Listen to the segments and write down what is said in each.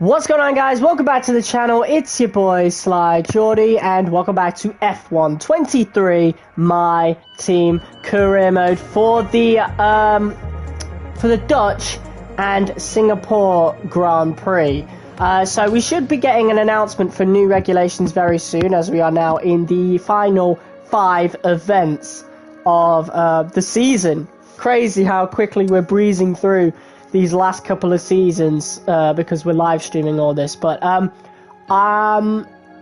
What's going on, guys? Welcome back to the channel. It's your boy Sly Jordy, and welcome back to F1 23, my team career mode for the Dutch and Singapore Grand Prix. So we should be getting an announcement for new regulations very soon, as we are now in the final 5 events of the season. Crazy how quickly we're breezing through these last couple of seasons because we're live streaming all this, but I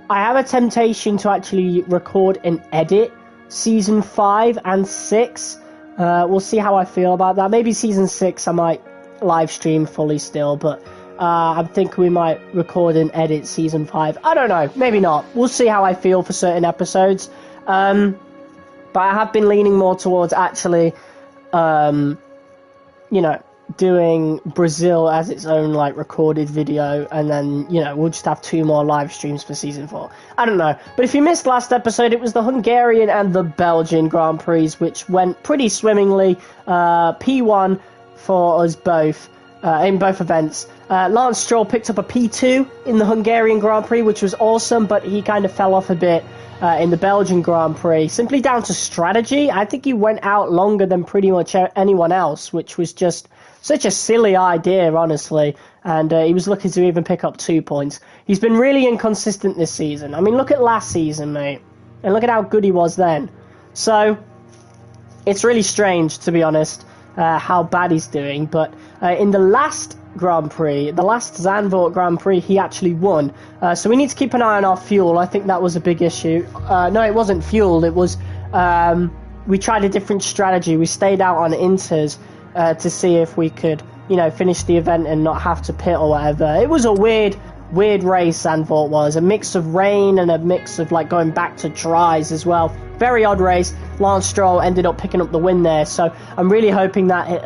have a temptation to actually record and edit season 5 and 6. We'll see how I feel about that. Maybe season 6 I might live stream fully still, but I think we might record and edit season 5. I don't know, maybe not. We'll see how I feel for certain episodes. But I have been leaning more towards actually doing Brazil as its own recorded video, and then we'll just have 2 more live streams for season 4. I don't know, but if you missed last episode, it was the Hungarian and the Belgian Grand Prix, which went pretty swimmingly. P1 for us both in both events. Lance Stroll picked up a P2 in the Hungarian Grand Prix, which was awesome, but he kind of fell off a bit in the Belgian Grand Prix, simply down to strategy. I think he went out longer than pretty much anyone else, which was just such a silly idea, honestly, and he was lucky to even pick up 2 points. He's been really inconsistent this season. I mean, look at last season, mate, and look at how good he was then. So, it's really strange, to be honest, how bad he's doing, but in the last Grand Prix, the last ZANDVOOrt Grand Prix, he actually won. So we need to keep an eye on our fuel. I think that was a big issue. No, it wasn't fuel, it was, we tried a different strategy. We stayed out on inters, to see if we could, finish the event and not have to pit or whatever. It was a weird race, ZANDVOOrt was. A mix of rain and a mix of, going back to dries as well. Very odd race. Lance Stroll ended up picking up the win there. So I'm really hoping that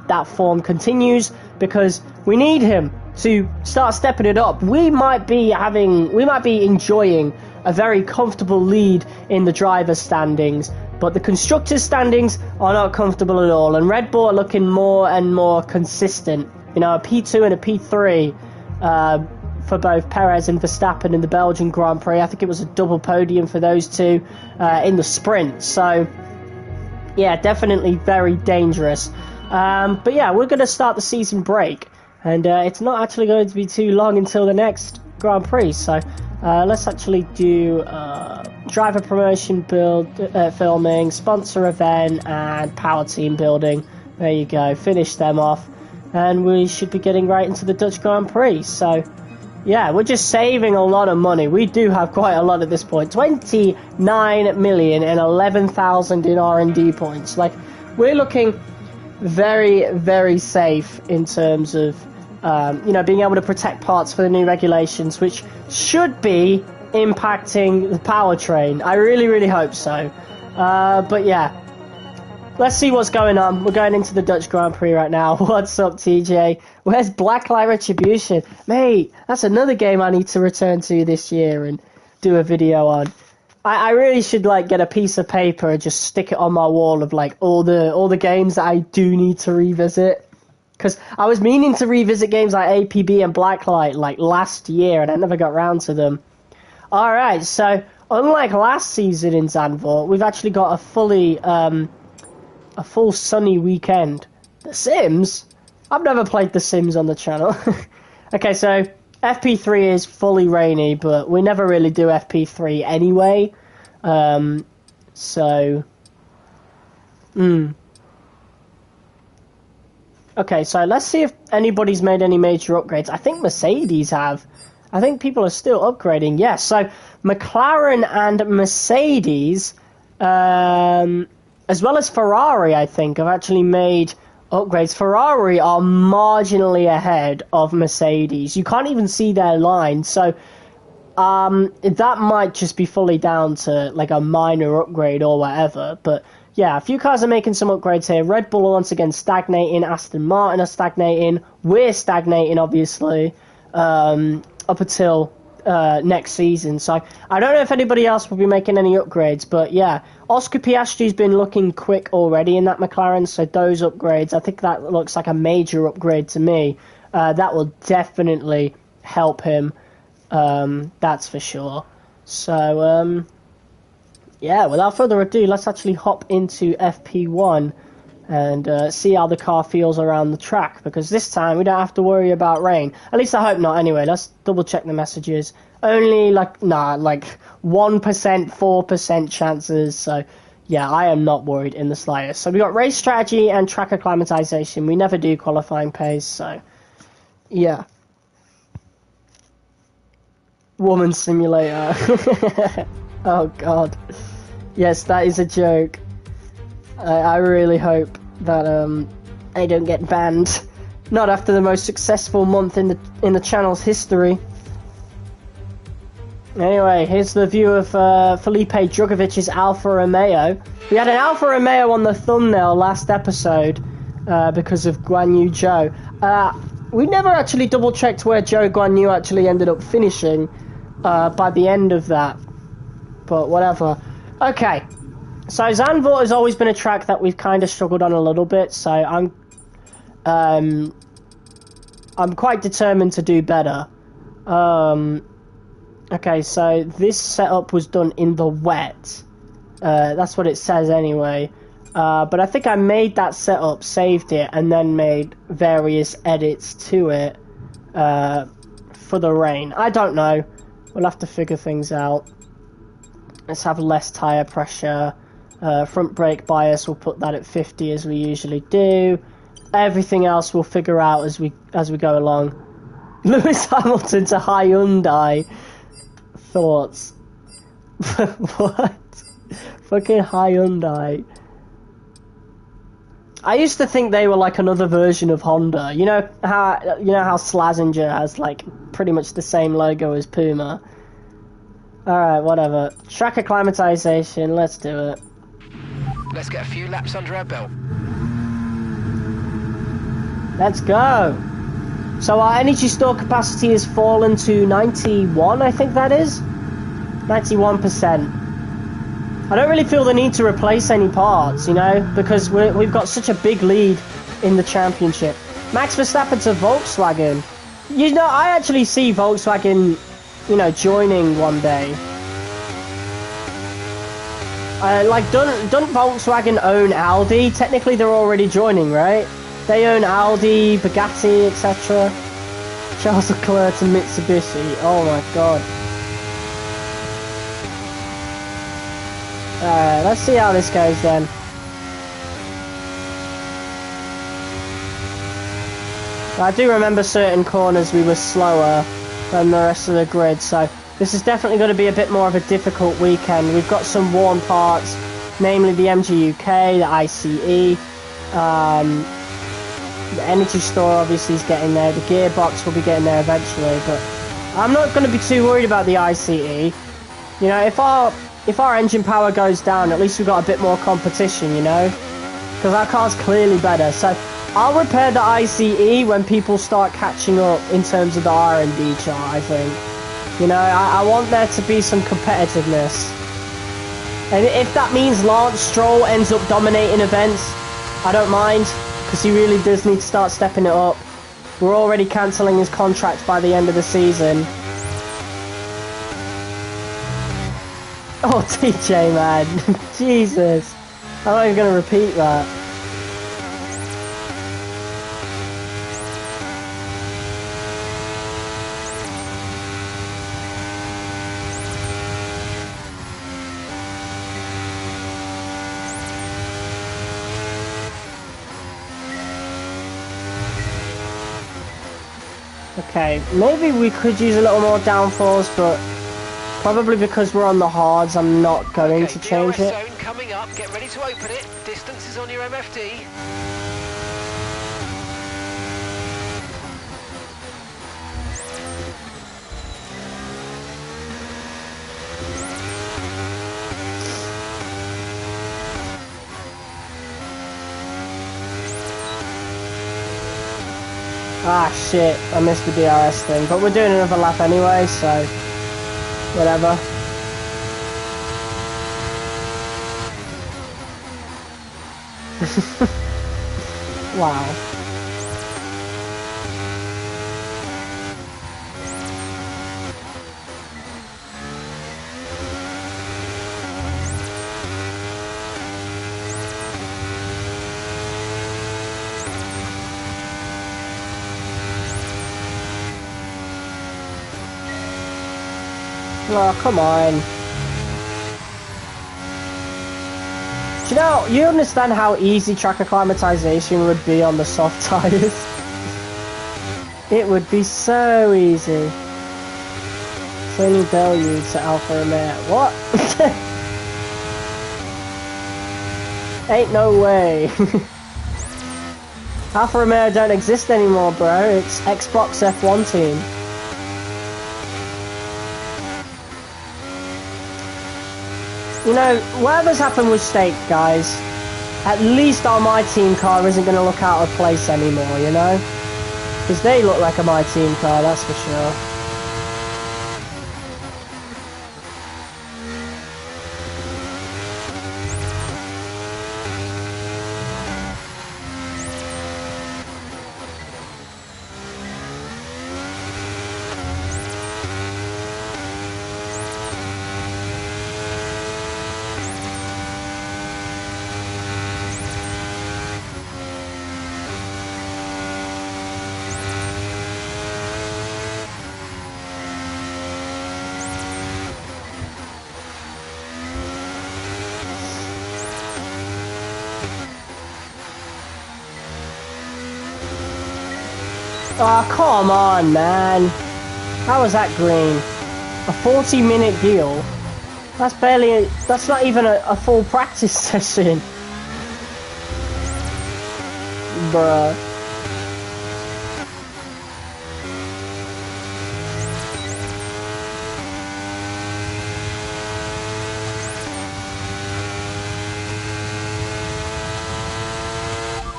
that form continues, because we need him to start stepping it up. We might be enjoying a very comfortable lead in the driver's standings, but the constructors' standings are not comfortable at all, and Red Bull are looking more and more consistent. A P2 and a P3 for both Perez and Verstappen in the Belgian Grand Prix. I think it was a double podium for those two in the sprint. So, yeah, definitely very dangerous. But yeah, we're going to start the season break, and it's not actually going to be too long until the next Grand Prix. So let's actually do driver promotion filming, sponsor event, and power team building. There you go, finish them off, and we should be getting right into the Dutch Grand Prix. So yeah, we're just saving a lot of money. We do have quite a lot at this point. 29 million and 11,000 in R&D points. We're looking very, very safe in terms of being able to protect parts for the new regulations, which should be impacting the powertrain. I really, really hope so. But yeah, let's see what's going on. We're going into the Dutch Grand Prix right now. What's up, TJ? Where's Blacklight Retribution? Mate, that's another game I need to return to this year and do a video on. I really should get a piece of paper and just stick it on my wall of all the games that I do need to revisit. Because I was meaning to revisit games like APB and Blacklight last year, and I never got round to them. Alright, so unlike last season in ZANDVOOrt, we've actually got a full sunny weekend. The Sims? I've never played The Sims on the channel. Okay, so FP3 is fully rainy, but we never really do FP3 anyway. Okay, so let's see if anybody's made any major upgrades. I think Mercedes have. I think people are still upgrading. Yes, so McLaren and Mercedes, as well as Ferrari, I think, have actually made upgrades. Ferrari are marginally ahead of Mercedes. You can't even see their line, so that might just be fully down to a minor upgrade or whatever. But yeah, a few cars are making some upgrades here. Red Bull are once again stagnating. Aston Martin are stagnating. We're stagnating, obviously, up until next season. So I don't know if anybody else will be making any upgrades, but yeah, Oscar Piastri's been looking quick already in that McLaren, so those upgrades, I think that looks like a major upgrade to me. That will definitely help him. That's for sure. So, yeah, without further ado, let's actually hop into FP1 and see how the car feels around the track, because this time we don't have to worry about rain. At least I hope not. Anyway, let's double check the messages. Only like 1%, 4% chances, so yeah, I am not worried in the slightest. So we got race strategy and track acclimatization. We never do qualifying pace, so yeah. Woman simulator. Oh god. Yes, that is a joke. I really hope that I don't get banned. Not after the most successful month in the channel's history. Anyway, here's the view of Felipe Drugovic's Alfa Romeo. We had an Alfa Romeo on the thumbnail last episode because of Guan Yu Zhou. We never actually double checked where Zhou Guan Yu actually ended up finishing by the end of that. But whatever. Okay. So Zandvoort has always been a track that we've kind of struggled on a little bit, so I'm quite determined to do better. Okay, so this setup was done in the wet. That's what it says anyway. But I think I made that setup, saved it, and then made various edits to it for the rain. I don't know. We'll have to figure things out. Let's have less tyre pressure. Front brake bias, we'll put that at 50 as we usually do. Everything else we'll figure out as we go along. Lewis Hamilton to Hyundai. Thoughts? What? Fucking Hyundai. I used to think they were like another version of Honda. You know how Slazenger has like pretty much the same logo as Puma. Alright, whatever. Track acclimatization, let's do it. Let's get a few laps under our belt. Let's go. So our energy store capacity has fallen to 91, I think that is. 91%. I don't really feel the need to replace any parts, you know, because we've got such a big lead in the championship. Max Verstappen to Volkswagen. You know, I actually see Volkswagen, you know, joining one day. Don't Volkswagen own Audi? Technically they're already joining, right? They own Audi, Bugatti, etc. Charles Leclerc to Mitsubishi. Oh my god. Alright, let's see how this goes then. I do remember certain corners we were slower than the rest of the grid, so this is definitely going to be a bit more of a difficult weekend. We've got some worn parts, namely the MGUK, the ICE, the energy store obviously is getting there, the gearbox will be getting there eventually, but I'm not going to be too worried about the ICE. You know, if our engine power goes down, at least we've got a bit more competition, you know, because our car's clearly better. So I'll repair the ICE when people start catching up in terms of the R&D chart, I think. You know, I want there to be some competitiveness. And if that means Lance Stroll ends up dominating events, I don't mind, because he really does need to start stepping it up. We're already cancelling his contract by the end of the season. Oh, TJ, man. Jesus. I'm not even going to repeat that. Okay, maybe we could use a little more downforce, but probably because we're on the hards, I'm not going to change it. Zone coming up. Get ready to open it. Distance is on your MFD. Ah shit, I missed the DRS thing, but we're doing another lap anyway, so whatever. Wow. Oh, come on. Do you know, you understand how easy track acclimatization would be on the soft tyres? It would be so easy. Only deluge to Alfa Romeo. What? Ain't no way. Alfa Romeo don't exist anymore, bro. It's Xbox F1 team. You know, whatever's happened with Stake, guys, at least our My Team car isn't going to look out of place anymore, you know? Because they look like a My Team car, that's for sure. Oh, come on, man. How was that green? A 40-minute deal? That's barely... That's not even a full practice session. Bruh.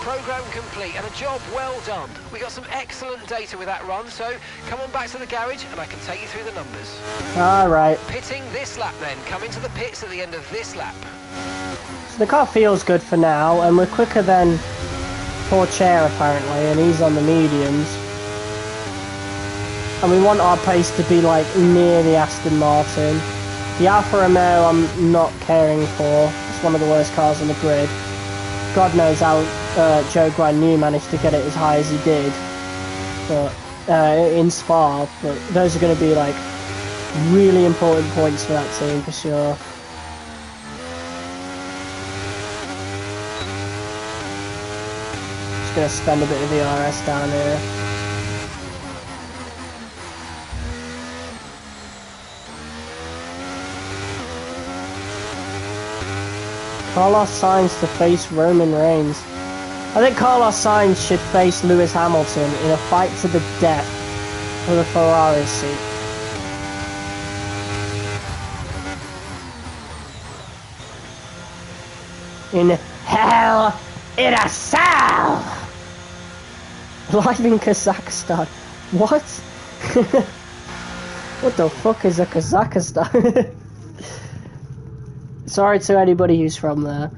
Program complete and a job well done. We got some excellent data with that run, so come on back to the garage and I can take you through the numbers. Alright. Pitting this lap then. Come into the pits at the end of this lap. So the car feels good for now, and we're quicker than poor Chair apparently, and he's on the mediums. And we want our pace to be like near the Aston Martin. The Alfa Romeo I'm not caring for. It's one of the worst cars on the grid. God knows how Joe Gragnew managed to get it as high as he did, but in Spa. But those are going to be like really important points for that team for sure. Just going to spend a bit of the RS down here. Carlos Sainz to face Roman Reigns. I think Carlos Sainz should face Lewis Hamilton in a fight to the death for the Ferrari seat. In Hell in a Cell! Live in Kazakhstan. What? What the fuck is a Kazakhstan? Sorry to anybody who's from there.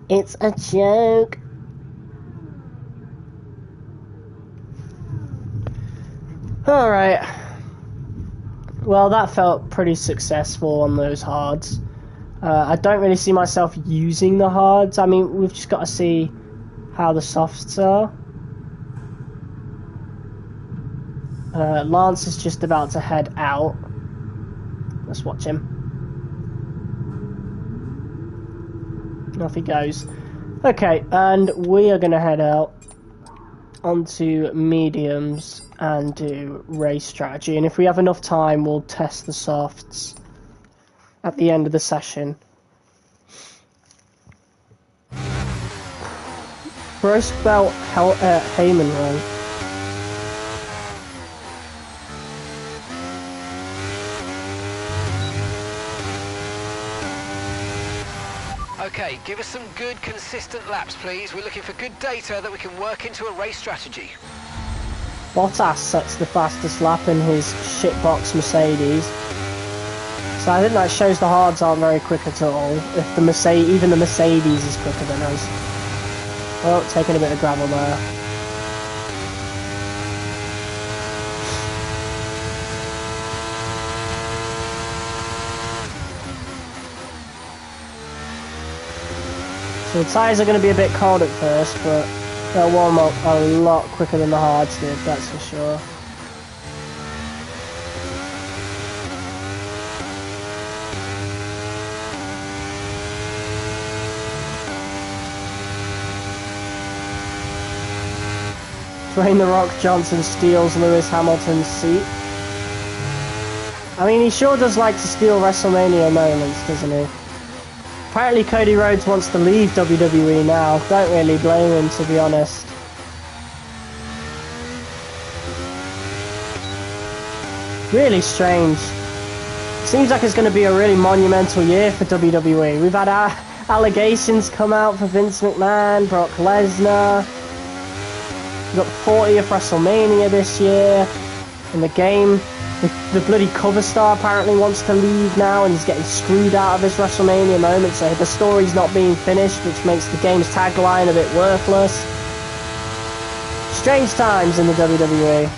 It's a joke. Alright. Well, that felt pretty successful on those hards. I don't really see myself using the hards. I mean, we've just got to see how the softs are. Lance is just about to head out. Let's watch him. Off he goes. Okay, and we are going to head out onto mediums and do race strategy. And if we have enough time, we'll test the softs at the end of the session. Roast Belt Heyman run. Okay, give us some good, consistent laps, please. We're looking for good data that we can work into a race strategy. Bottas sets the fastest lap in his shitbox Mercedes. So I think that shows the hards aren't very quick at all. If the even the Mercedes is quicker than us. Oh, taking a bit of gravel there. So the tyres are going to be a bit cold at first, but they'll warm up a lot quicker than the hards did, that's for sure. Dwayne "The Rock" Johnson steals Lewis Hamilton's seat. I mean, he sure does like to steal WrestleMania moments, doesn't he? Apparently Cody Rhodes wants to leave WWE now. Don't really blame him, to be honest. Really strange. Seems like it's going to be a really monumental year for WWE. We've had our allegations come out for Vince McMahon, Brock Lesnar. We've got 40th WrestleMania this year. In the game, the bloody cover star apparently wants to leave now and he's getting screwed out of his WrestleMania moment, so the story's not being finished, which makes the game's tagline a bit worthless. Strange times in the WWE.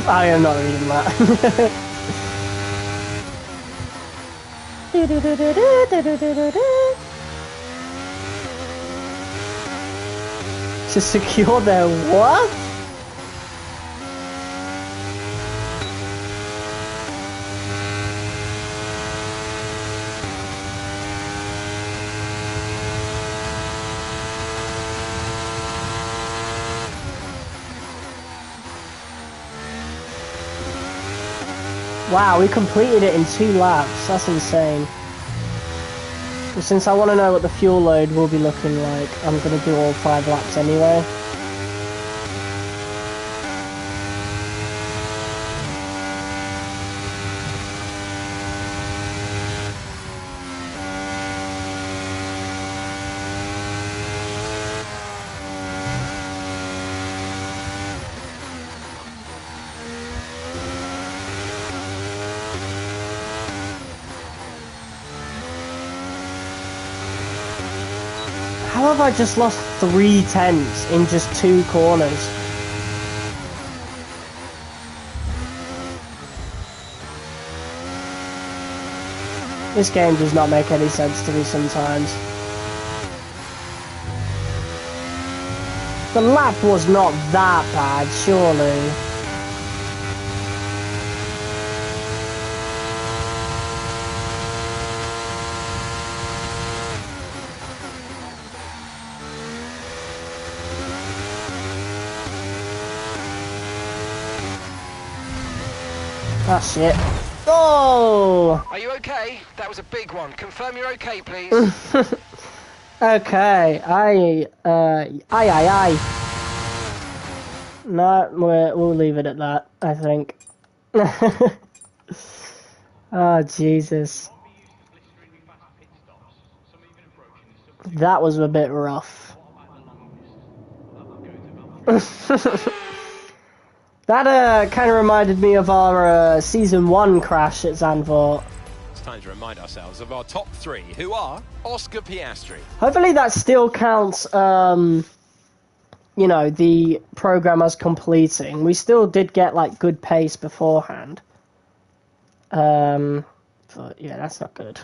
I am not reading that. To secure their what? Wow, we completed it in 2 laps. That's insane. But since I want to know what the fuel load will be looking like, I'm going to do all 5 laps anyway. How have I just lost 3 tenths in just 2 corners? This game does not make any sense to me sometimes. The lap was not that bad, surely. Ah, shit. Oh! Are you okay? That was a big one. Confirm you're okay, please. Okay, aye. No, we'll leave it at that, I think. Oh, Jesus. That was a bit rough. That kind of reminded me of our Season 1 crash at Zandvoort. It's time to remind ourselves of our top 3, who are Oscar Piastri. Hopefully that still counts, you know, the program as completing. We still did get, like, good pace beforehand. But, yeah, that's not good.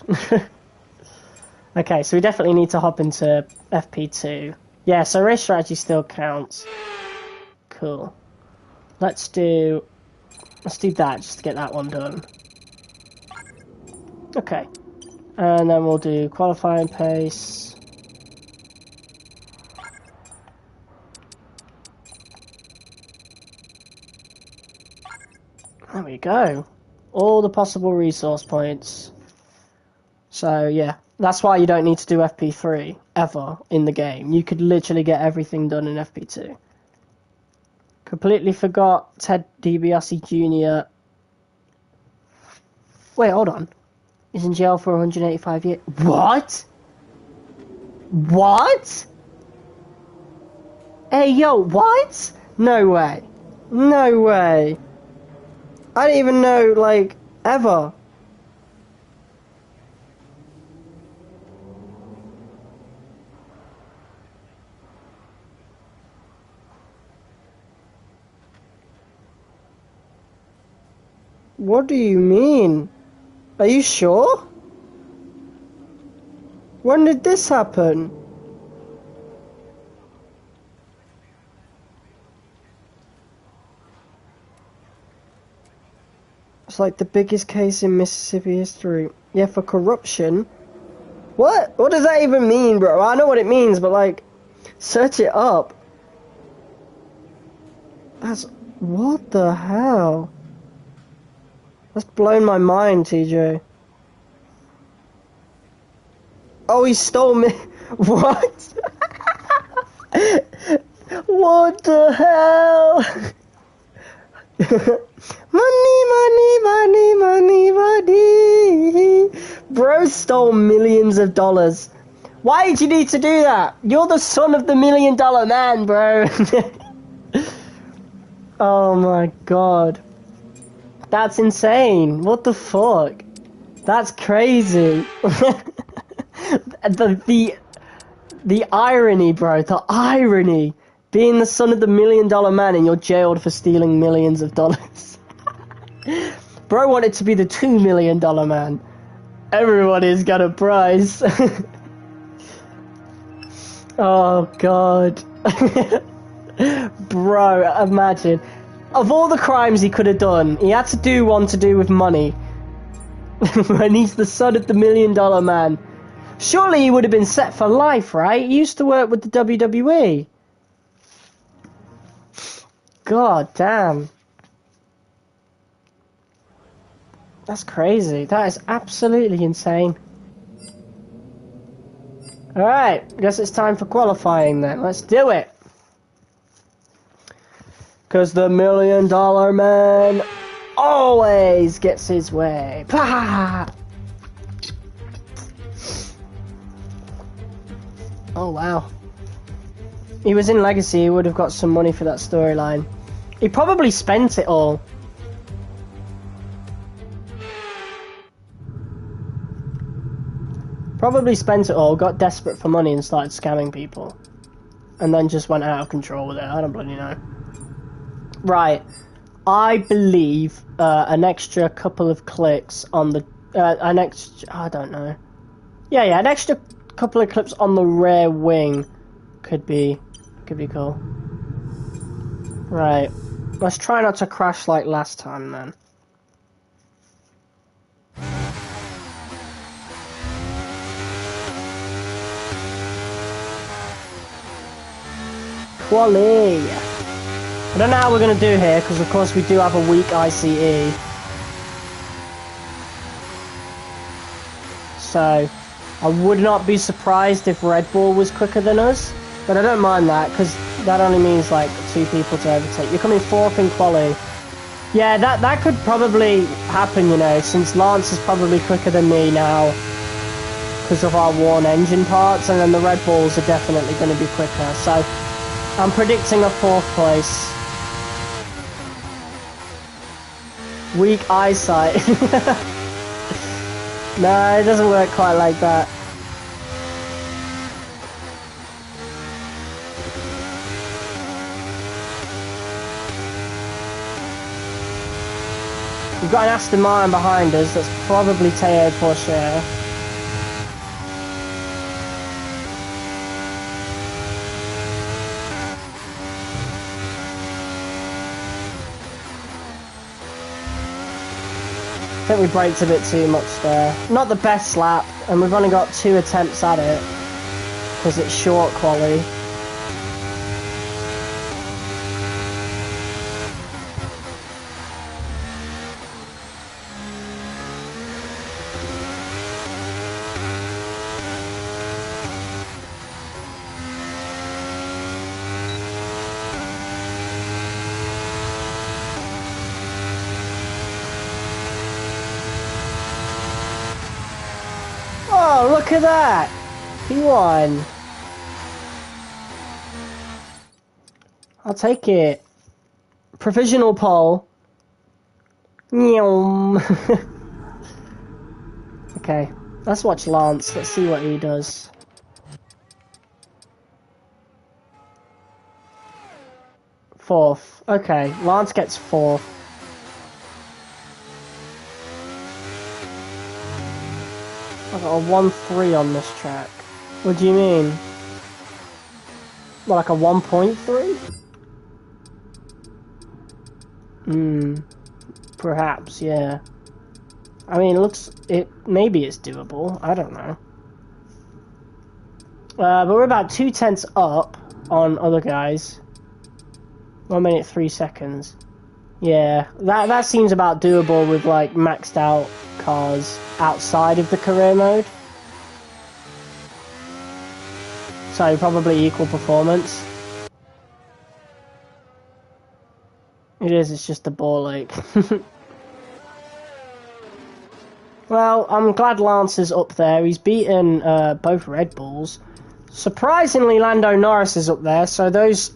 Okay, so we definitely need to hop into FP2. Yeah, so race strategy still counts. Cool. Let's do that just to get that one done. Okay. And then we'll do qualifying pace. There we go. All the possible resource points. So, yeah. That's why you don't need to do FP3 ever in the game. You could literally get everything done in FP2. Completely forgot Ted DiBiase Jr. Wait, hold on. He's in jail for 185 years. What? What? Hey, yo, what? No way. No way. I didn't even know, like, ever. What do you mean? Are you sure? When did this happen? It's like the biggest case in Mississippi history. Yeah, for corruption. What? What does that even mean, bro? I know what it means, but like, search it up. That's... What the hell? That's blown my mind, TJ. Oh, he stole me. What? What the hell? money. Bro stole millions of dollars. Why did you need to do that? You're the son of the $1 million man, bro. Oh my god. That's insane. What the fuck? That's crazy. The irony, bro. The irony. Being the son of the $1 million man and you're jailed for stealing millions of dollars. Bro wanted to be the $2 million man. Everybody's got a prize. Oh god. Bro, imagine. Of all the crimes he could have done, he had to do one to do with money. When he's the son of the $1 million man. Surely he would have been set for life, right? He used to work with the WWE. God damn. That's crazy. That is absolutely insane. Alright, guess it's time for qualifying then. Let's do it. Because the $1 million man always gets his way. Pah! Oh wow. He was in Legacy, he would have got some money for that storyline. He probably spent it all. Probably spent it all, got desperate for money and started scamming people. And then just went out of control with it. I don't bloody know. Right. I believe an extra couple of clicks on the... I don't know. Yeah, an extra couple of clips on the rear wing could be cool. Right. Let's try not to crash like last time then. Quali. I don't know how we're going to do here, because of course we do have a weak ICE. So, I would not be surprised if Red Bull was quicker than us. But I don't mind that, because that only means like 2 people to overtake. You're coming 4th in quali. Yeah, that could probably happen, you know, since Lance is probably quicker than me now. Because of our worn engine parts, and then the Red Bulls are definitely going to be quicker. So, I'm predicting a 4th place. Weak eyesight. No, it doesn't work quite like that. We've got an Aston Martin behind us that's probably Teo Porsche. I think we braked a bit too much there. Not the best lap, and we've only got 2 attempts at it because it's short quali. Oh, look at that! He won. I'll take it. Provisional pole. Okay, let's watch Lance. Let's see what he does. Fourth. Okay, Lance gets fourth. I got a 1-3 on this track. What do you mean? What, like a 1.3? Perhaps, yeah. I mean, maybe it's doable. I don't know. But we're about 2/10 up on other guys. 1 minute 3 seconds. Yeah, that seems about doable with like maxed out cars outside of the career mode. So probably equal performance. It is, it's just a ball ache. Well, I'm glad Lance is up there. He's beaten both Red Bulls. Surprisingly, Lando Norris is up there, so those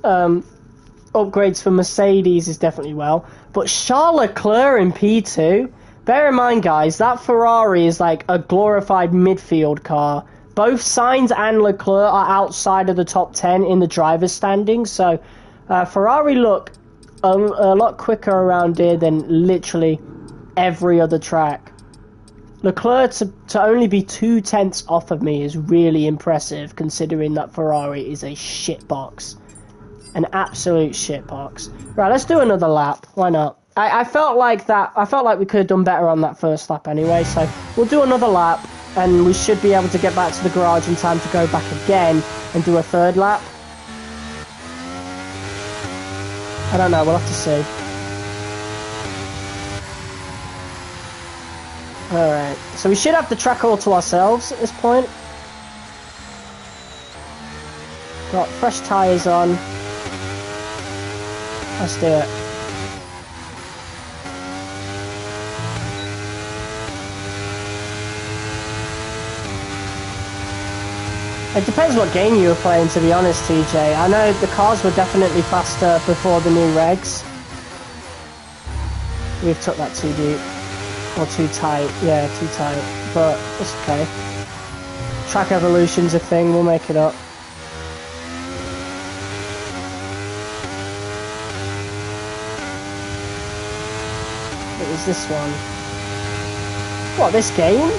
upgrades for Mercedes is definitely well. But Charles Leclerc in P2, bear in mind, guys, that Ferrari is like a glorified midfield car. Both Sainz and Leclerc are outside of the top 10 in the driver's standings, so Ferrari look a lot quicker around here than literally every other track. Leclerc to only be 2/10 off of me is really impressive, considering that Ferrari is a shitbox. An absolute shitbox. Right, let's do another lap. Why not? I felt like we could have done better on that first lap anyway, so we'll do another lap, and we should be able to get back to the garage in time to go back again and do a third lap. I don't know, we'll have to see. Alright, so we should have the track all to ourselves at this point. Got fresh tyres on. Let's do it. It depends what game you were playing, to be honest, TJ. I know the cars were definitely faster before the new regs. We've took that too deep. Or too tight. Yeah, too tight. But it's okay. Track evolution's a thing, we'll make it up. What was this one? What, this game?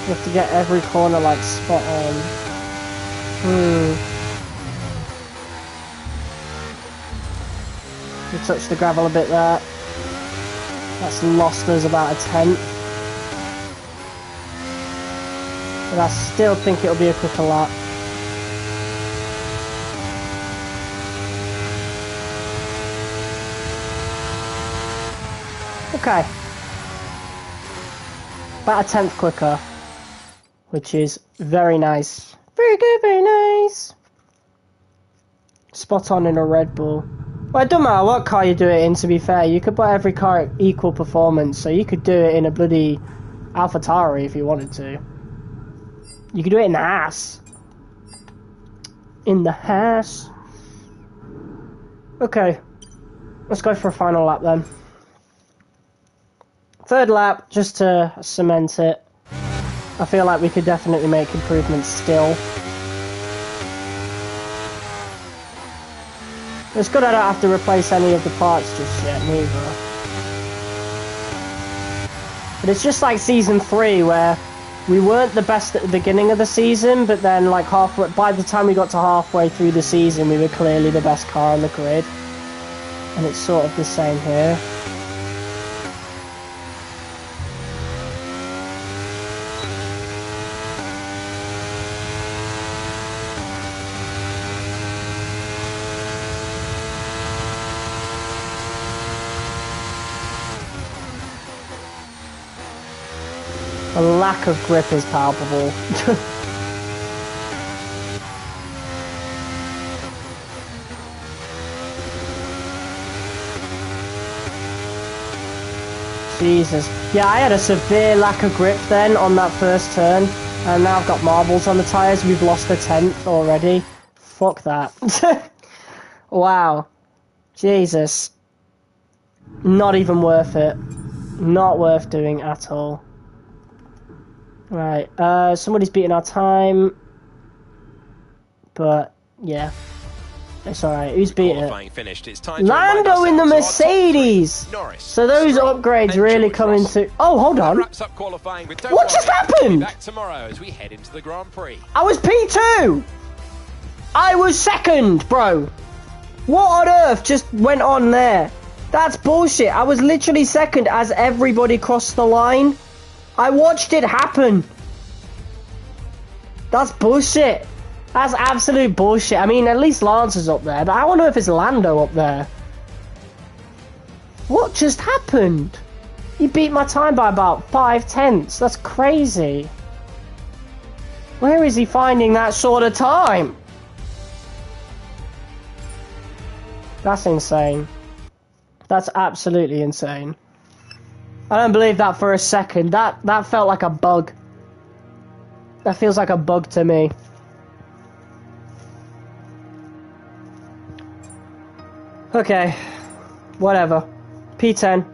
You have to get every corner like spot on. We touched the gravel a bit there. That's lost us about a 10th. But I still think it'll be a quicker lap. Okay. About a 10th quicker. Which is very nice. Very good, very nice. Spot on in a Red Bull. Well, it doesn't matter what car you do it in, to be fair. You could put every car at equal performance, so you could do it in a bloody AlphaTauri if you wanted to. You could do it in the Haas. In the Haas. Okay. Let's go for a final lap then. Third lap, just to cement it. I feel like we could definitely make improvements still. It's good I don't have to replace any of the parts just yet, neither. But it's just like Season 3, where we weren't the best at the beginning of the season, but then like by the time we got to halfway through the season, we were clearly the best car on the grid. And it's sort of the same here. The lack of grip is palpable. Jesus. Yeah, I had a severe lack of grip then on that first turn, and now I've got marbles on the tyres. We've lost a 10th already. Fuck that. Wow. Jesus. Not even worth it. Not worth doing at all. Right, somebody's beating our time. But, yeah. It's alright. Who's beating it? Finished. It's time Lando in the Mercedes! Norris, So those upgrades really come into... Oh, hold on. Wraps up qualifying, but What just happened? Back tomorrow as we head into the Grand Prix. I was P2! I was second, bro. What on earth just went on there? That's bullshit. I was literally second as everybody crossed the line. I watched it happen. That's bullshit. That's absolute bullshit. I mean, at least Lance is up there, but I wonder if it's Lando up there. What just happened? He beat my time by about 5/10. That's crazy. Where is he finding that sort of time? That's insane. That's absolutely insane. I don't believe that for a second. That felt like a bug. That feels like a bug to me. Okay. Whatever. P10.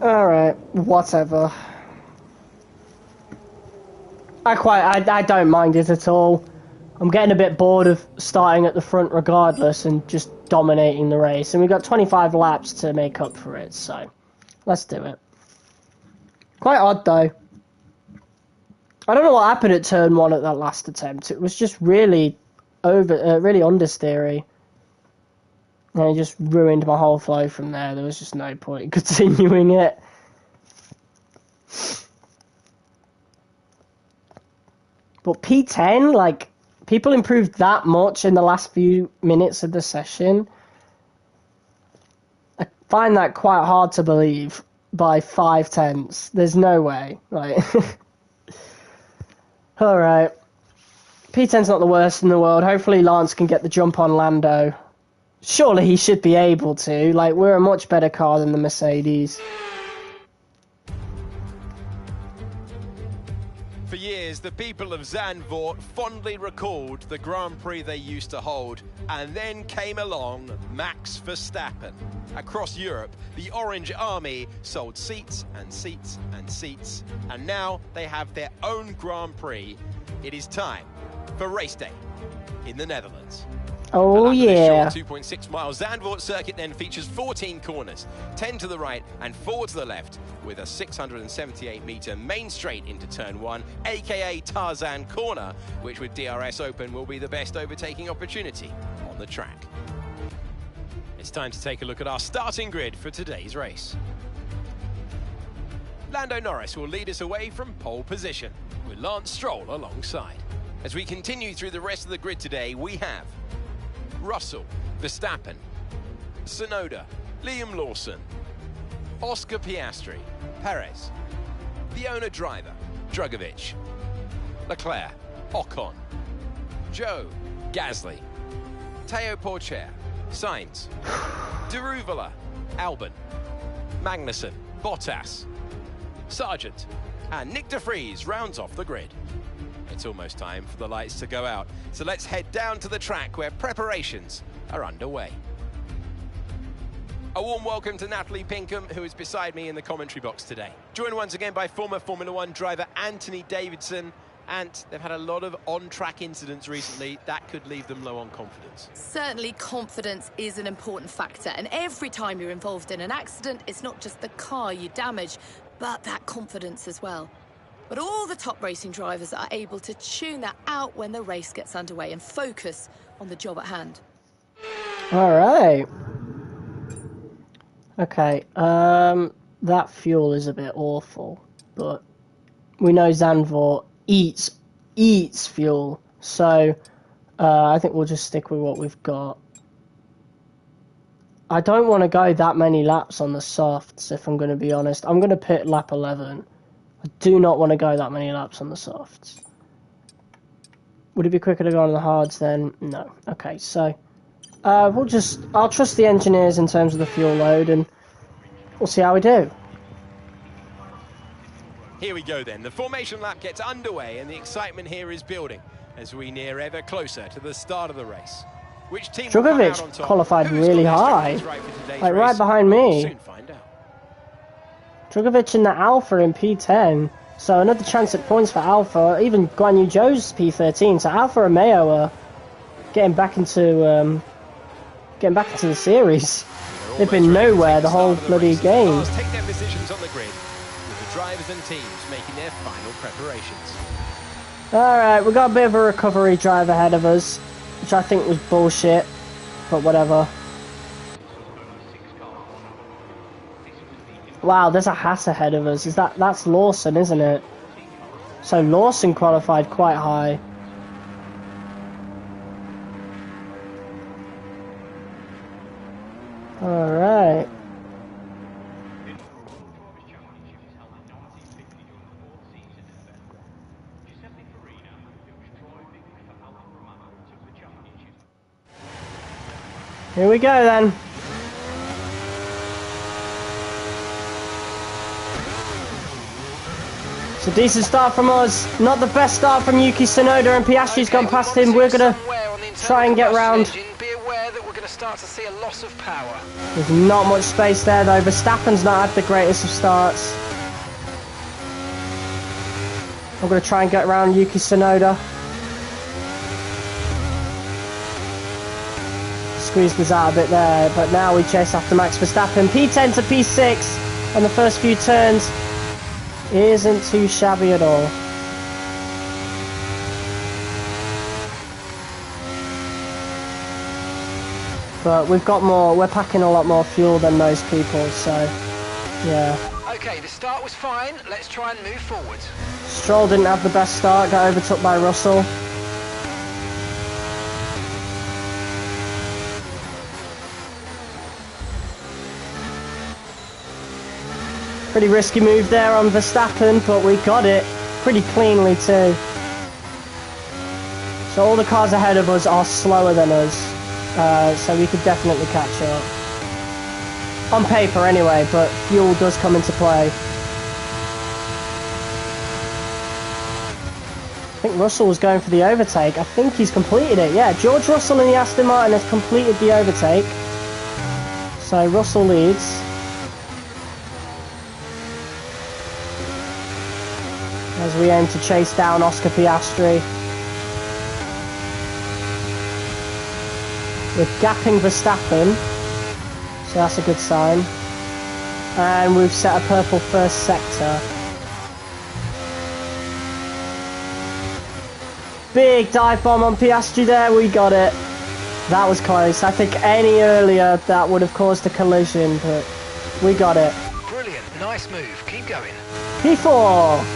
Alright, whatever. I don't mind it at all. I'm getting a bit bored of starting at the front regardless and just dominating the race. And we've got 25 laps to make up for it, so let's do it. Quite odd though. I don't know what happened at turn 1 at that last attempt. It was just really really understeery. And it just ruined my whole flow from there. There was just no point in continuing it. But P10, like, people improved that much in the last few minutes of the session. I find that quite hard to believe by 5/10. There's no way. Like, alright. P10's not the worst in the world. Hopefully Lance can get the jump on Lando. Surely he should be able to. Like, we're a much better car than the Mercedes. For years, the people of Zandvoort fondly recalled the Grand Prix they used to hold, and then came along Max Verstappen. Across Europe, the Orange Army sold seats and seats and seats, and now they have their own Grand Prix. It is time for race day in the Netherlands. Oh yeah. 2.6 mile Zandvoort circuit then features 14 corners, 10 to the right and 4 to the left, with a 678-meter main straight into turn 1, aka Tarzan corner, which with DRS open will be the best overtaking opportunity on the track. It's time to take a look at our starting grid for today's race. Lando Norris will lead us away from pole position, with Lance Stroll alongside. As we continue through the rest of the grid today, we have Russell, Verstappen, Tsunoda, Liam Lawson, Oscar Piastri, Perez, the owner driver, Drugovich, Leclerc, Ocon, Joe, Gasly, Teo Porcher, Sainz, Deruvala, Albon, Magnussen, Bottas, Sargent, and Nick de Vries rounds off the grid. It's almost time for the lights to go out, so let's head down to the track where preparations are underway. A warm welcome to Natalie Pinkham, who is beside me in the commentary box today. Joined once again by former Formula One driver Anthony Davidson, and they've had a lot of on-track incidents recently that could leave them low on confidence. Certainly confidence is an important factor, and every time you're involved in an accident, it's not just the car you damage, but that confidence as well. But all the top racing drivers are able to tune that out when the race gets underway and focus on the job at hand. All right. Okay, that fuel is a bit awful, but we know Zandvoort eats fuel, so I think we'll just stick with what we've got. I don't want to go that many laps on the softs, if I'm going to be honest. I'm going to pit lap 11. I do not want to go that many laps on the softs. Would it be quicker to go on the hards then? No. Okay, so I'll trust the engineers in terms of the fuel load, and we'll see how we do. Here we go then. The formation lap gets underway and the excitement here is building as we near ever closer to the start of the race. Which team will come out on top? qualified really high, like right behind me. Soon find out. Drugovic in the Alpha in P10, so another chance at points for Alpha. Even Guan Yu Zhou's P13, so Alpha Romeo are getting back into the series. They've been nowhere the whole bloody game. Take their positions on the grid, with the drivers and teams making their final preparations. Alright, we've got a bit of a recovery drive ahead of us, which I think was bullshit, but whatever. Wow, there's a Haas ahead of us. That's Lawson, isn't it? So Lawson qualified quite high. Alright. Here we go then. It's a decent start from us. Not the best start from Yuki Tsunoda, and Piastri's gone past him. We're going to try and get round. Be aware that we're going to start to see a loss of power. There's not much space there though. Verstappen's not had the greatest of starts. I'm going to try and get around Yuki Tsunoda. Squeezed us out a bit there, but now we chase after Max Verstappen. P10 to P6, and the first few turns isn't too shabby at all. But we've got more, we're packing a lot more fuel than most people, so yeah. Okay, the start was fine, let's try and move forward. Stroll didn't have the best start, got overtook by Russell. Pretty risky move there on Verstappen, but we got it pretty cleanly too. So all the cars ahead of us are slower than us, so we could definitely catch up. On paper anyway, but fuel does come into play. I think Russell was going for the overtake. I think he's completed it, yeah. George Russell in the Aston Martin has completed the overtake. So Russell leads. As we aim to chase down Oscar Piastri. We're gapping Verstappen, so that's a good sign. And we've set a purple first sector. Big dive bomb on Piastri there, we got it. That was close. I think any earlier that would have caused a collision, but we got it. Brilliant, nice move, keep going. P4!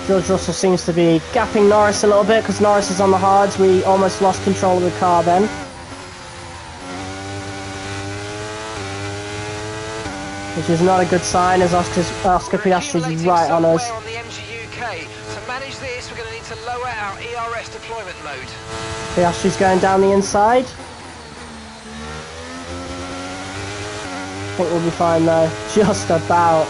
George Russell seems to be gapping Norris a little bit because Norris is on the hards. We almost lost control of the car then. Which is not a good sign as Oscar Piastri is right on us. On the MGUK. To manage this, we're going to need to lower our ERS deployment mode. Piastri's going down the inside. I think we'll be fine though. Just about.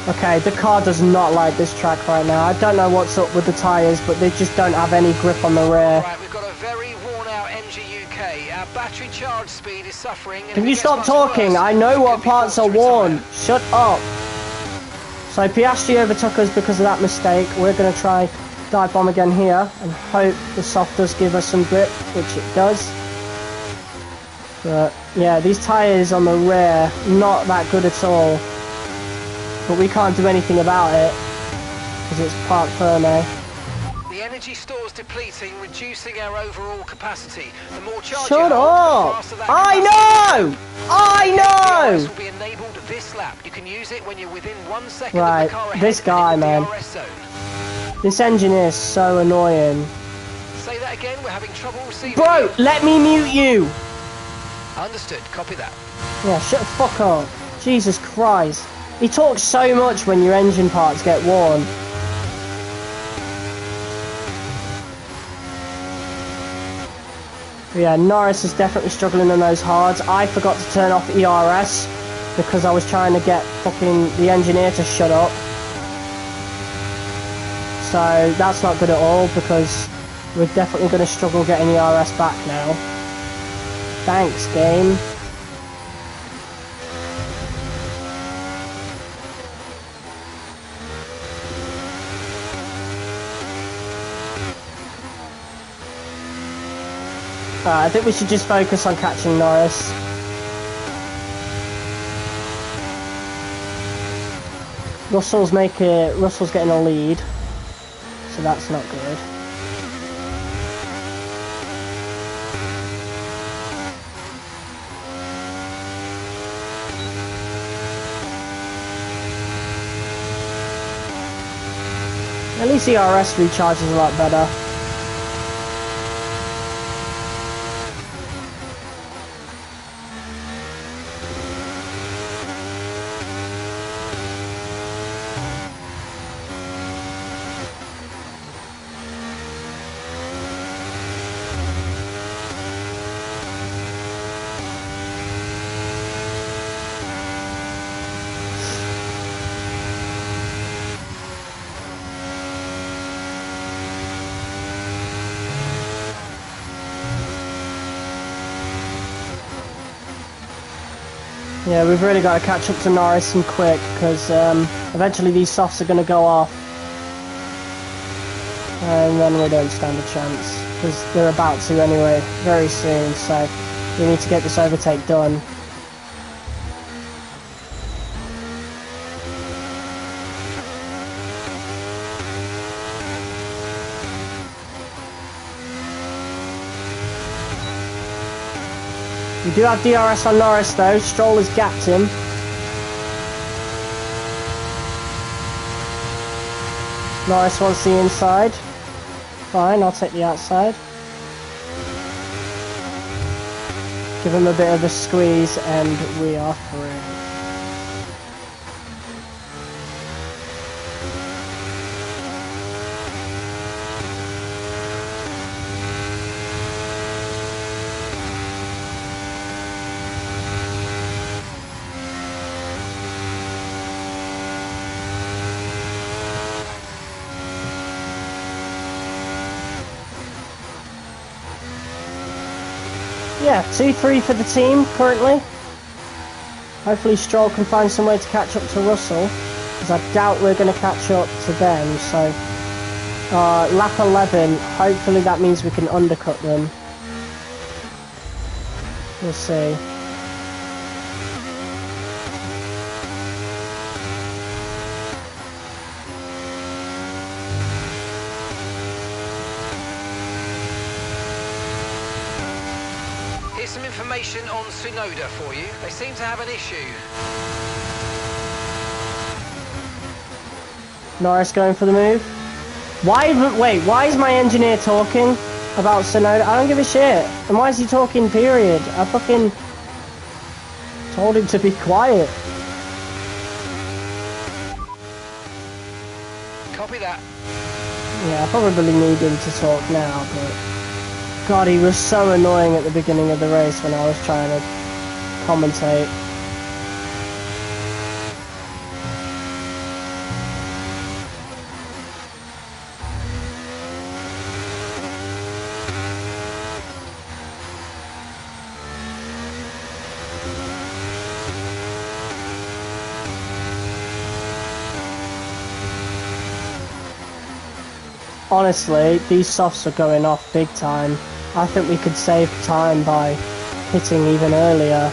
Okay, the car does not like this track right now. I don't know what's up with the tyres, but they just don't have any grip on the rear. Right, we've got a very worn-out MGUK. Our battery charge speed is suffering. Can you stop talking? I know what parts are worn. Shut up. So Piastri overtook us because of that mistake. We're going to try dive bomb again here and hope the soft does give us some grip, which it does. But yeah, these tyres on the rear, not that good at all. But we can't do anything about it because it's Parc Fermé. The The energy store's depleting, reducing our overall capacity. The more charge Shut you hold, up! the faster that I capacity know! I DRS know! will be enabled this lap. You can use it when you're within 1 second Right, of the car ahead this guy, and in man. the DRS zone. This engineer's so annoying. Say that again, we're having trouble receiving Bro, you. let me mute you! Understood, copy that. Yeah, shut the fuck up. Jesus Christ. He talks so much when your engine parts get worn. But yeah, Norris is definitely struggling on those hards. I forgot to turn off ERS because I was trying to get fucking the engineer to shut up. So that's not good at all because we're definitely going to struggle getting ERS back now. Thanks, game. I think we should just focus on catching Norris. Russell's getting a lead, so that's not good. At least the RS recharges a lot better. Yeah, we've really got to catch up to Norris and quick, because eventually these softs are going to go off. And then we don't stand a chance, because they're about to anyway, very soon, so we need to get this overtake done. We do have DRS on Norris though. Stroll has gapped him. Norris wants the inside. Fine, I'll take the outside. Give him a bit of a squeeze and we are through. Yeah, 2-3 for the team currently. Hopefully Stroll can find some way to catch up to Russell, because I doubt we're going to catch up to them. So lap 11, hopefully that means we can undercut them. We'll see. Here's some information on Tsunoda for you. They seem to have an issue. Norris going for the move. Why is my engineer talking about Tsunoda? I don't give a shit. And why is he talking, period? I fucking told him to be quiet. Copy that. Yeah, I probably need him to talk now, but God, he was so annoying at the beginning of the race when I was trying to commentate. Honestly, these softs are going off big time. I think we could save time by pitting even earlier,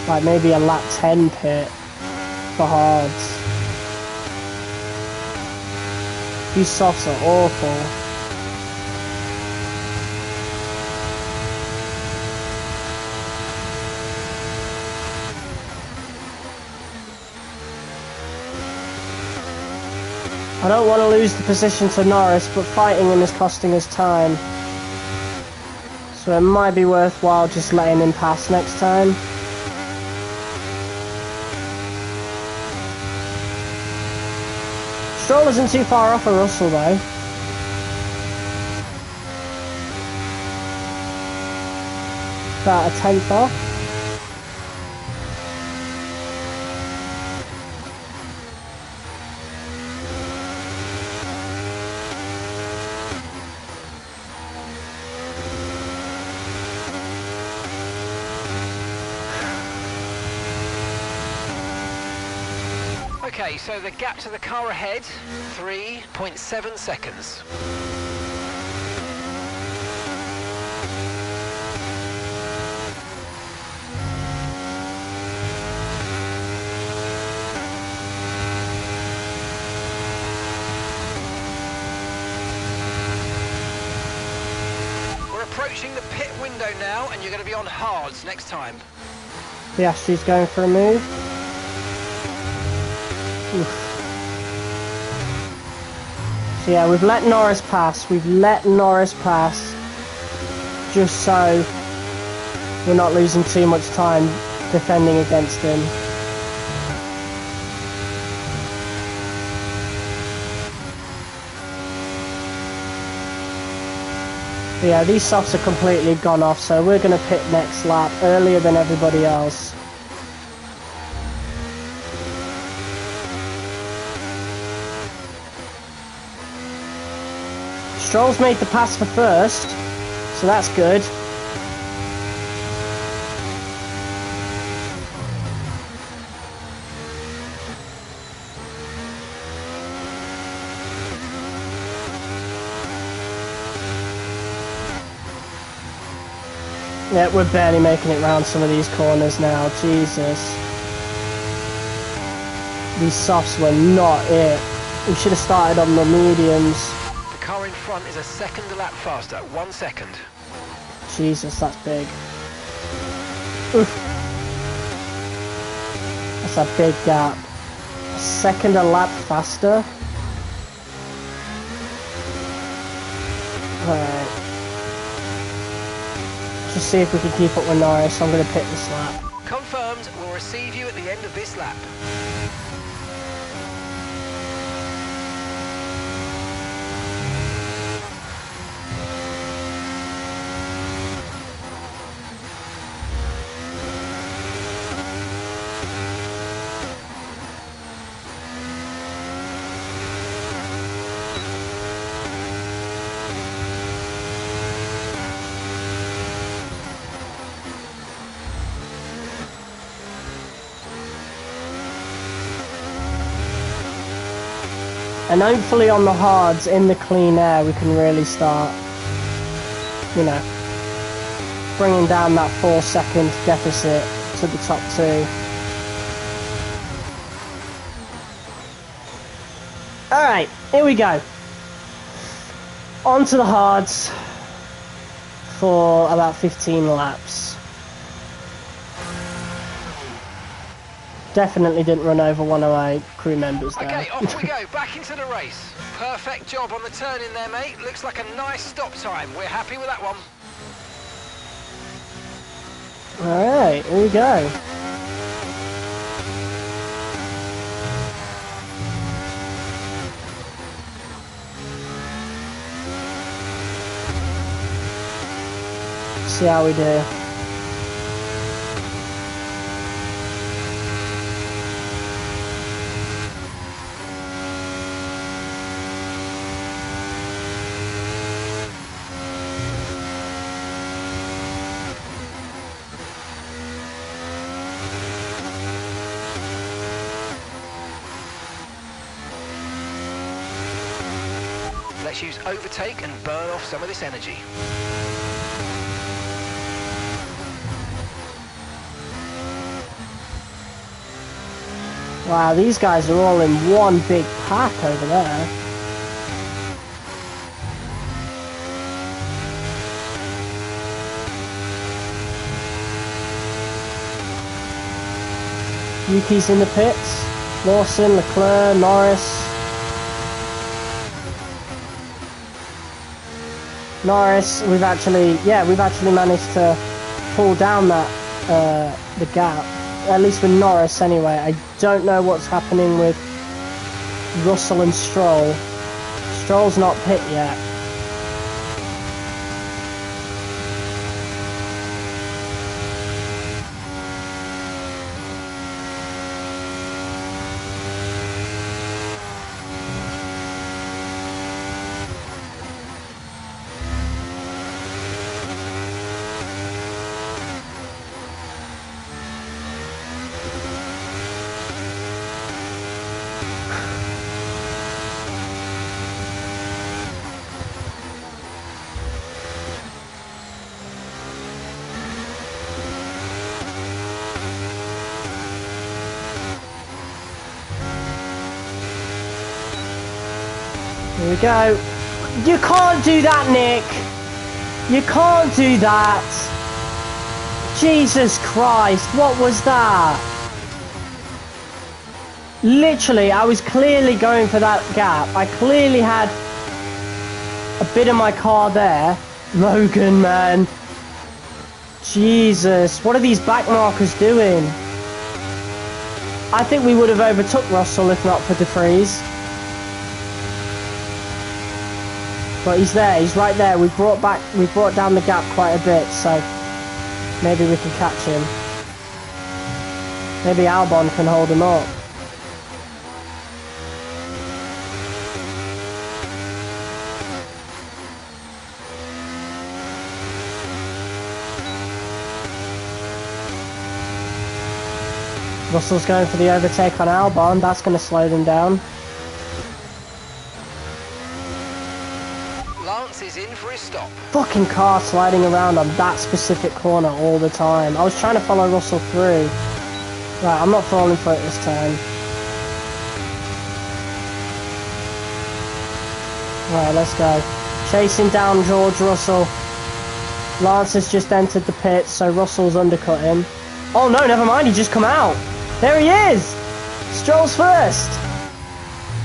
like maybe a lap 10 pit for hards. These softs are awful. I don't want to lose the position to Norris, but fighting him is costing us time. So it might be worthwhile just letting him pass next time. Stroll isn't too far off of Russell though. About a tenth off. Okay, so the gap to the car ahead, 3.7 seconds. We're approaching the pit window now, and you're going to be on hards next time. Piastri's going for a move. Oof. So yeah, we've let Norris pass. We've let Norris pass just so we're not losing too much time defending against him. But yeah, these softs are completely gone off, so we're going to pit next lap earlier than everybody else. Stroll's made the pass for first, so that's good. Yeah, we're barely making it round some of these corners now, Jesus. These softs were not it. We should have started on the mediums. The car in front is a second a lap faster, 1 second. Jesus, that's big. Oof. That's a big gap. A second a lap faster. Alright. Just see if we can keep up with Norris. I'm going to pit this lap. Confirmed, we'll receive you at the end of this lap. And hopefully on the hards, in the clean air, we can really start, you know, bringing down that 4-second deficit to the top two. Alright, here we go. On to the hards for about 15 laps. Definitely didn't run over one of my crew members there. Okay, off we go, back into the race. Perfect job on the turn in there, mate. Looks like a nice stop time. We're happy with that one. Alright, here we go. See how we do. Let's use overtake and burn off some of this energy. Wow, these guys are all in one big pack over there. Yuki's in the pits. Lawson, Leclerc, Norris. Norris, we've actually managed to pull down that the gap. At least with Norris, anyway. I don't know what's happening with Russell and Stroll. Stroll's not pit yet. Here we go. You can't do that, Nick. You can't do that. Jesus Christ, what was that? Literally, I was clearly going for that gap. I clearly had a bit of my car there. Logan, man. Jesus, what are these back markers doing? I think we would have overtook Russell if not for DeFries. But he's there, he's right there. We've brought down the gap quite a bit, so maybe we can catch him. Maybe Albon can hold him up. Russell's going for the overtake on Albon, that's going to slow them down. Lance is in for his stop. Fucking car sliding around on that specific corner all the time. I was trying to follow Russell through. Right, I'm not falling for it this time. Right, let's go. Chasing down George Russell. Lance has just entered the pit, so Russell's undercut him. Oh no, never mind, he just come out. There he is! Stroll's first!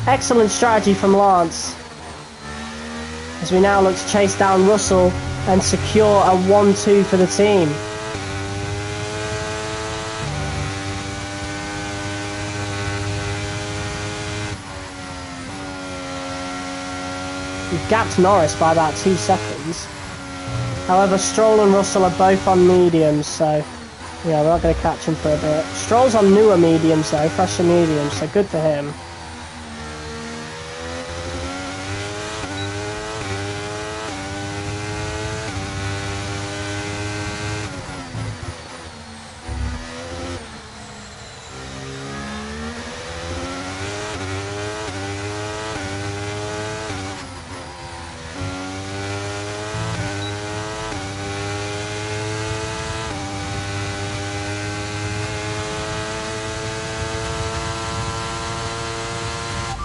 Excellent strategy from Lance. As we now look to chase down Russell and secure a 1-2 for the team. We've gapped Norris by about 2 seconds. However, Stroll and Russell are both on mediums, so yeah, we're not going to catch him for a bit. Stroll's on newer mediums though, fresher mediums, so good for him.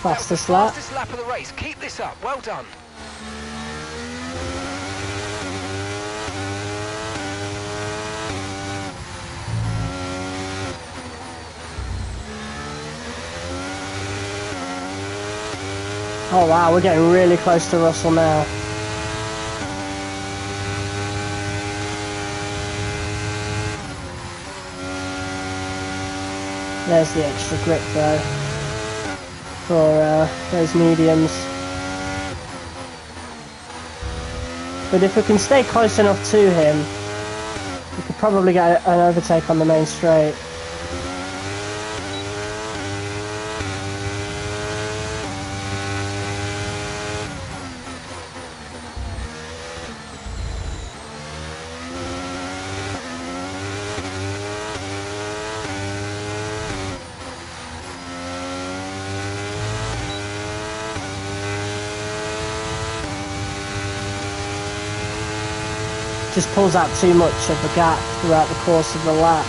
Fastest lap. Fastest lap of the race. Keep this up. Well done. Oh wow, we're getting really close to Russell now. There's the extra grip though. For those mediums. But if we can stay close enough to him, we could probably get an overtake on the main straight. Just pulls out too much of the gap throughout the course of the lap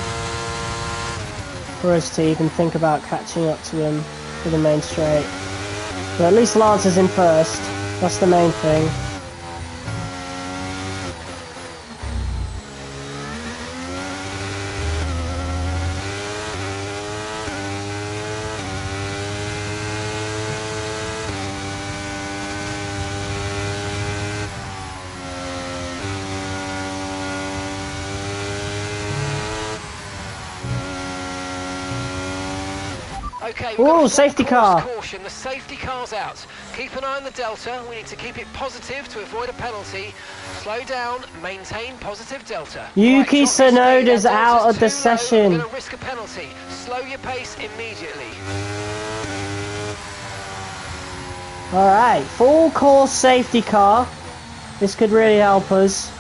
for us to even think about catching up to him for the main straight. But at least Lance is in first, that's the main thing. Okay, we've Ooh, got a full safety course car. caution. The safety car's out. Keep an eye on the delta. We need to keep it positive to avoid a penalty. Slow down, maintain positive delta. Yuki drop your speed. Our Tsunoda's out delta's of the too low. session. We're going to risk a penalty. Slow your pace immediately. Alright, full course safety car. This could really help us.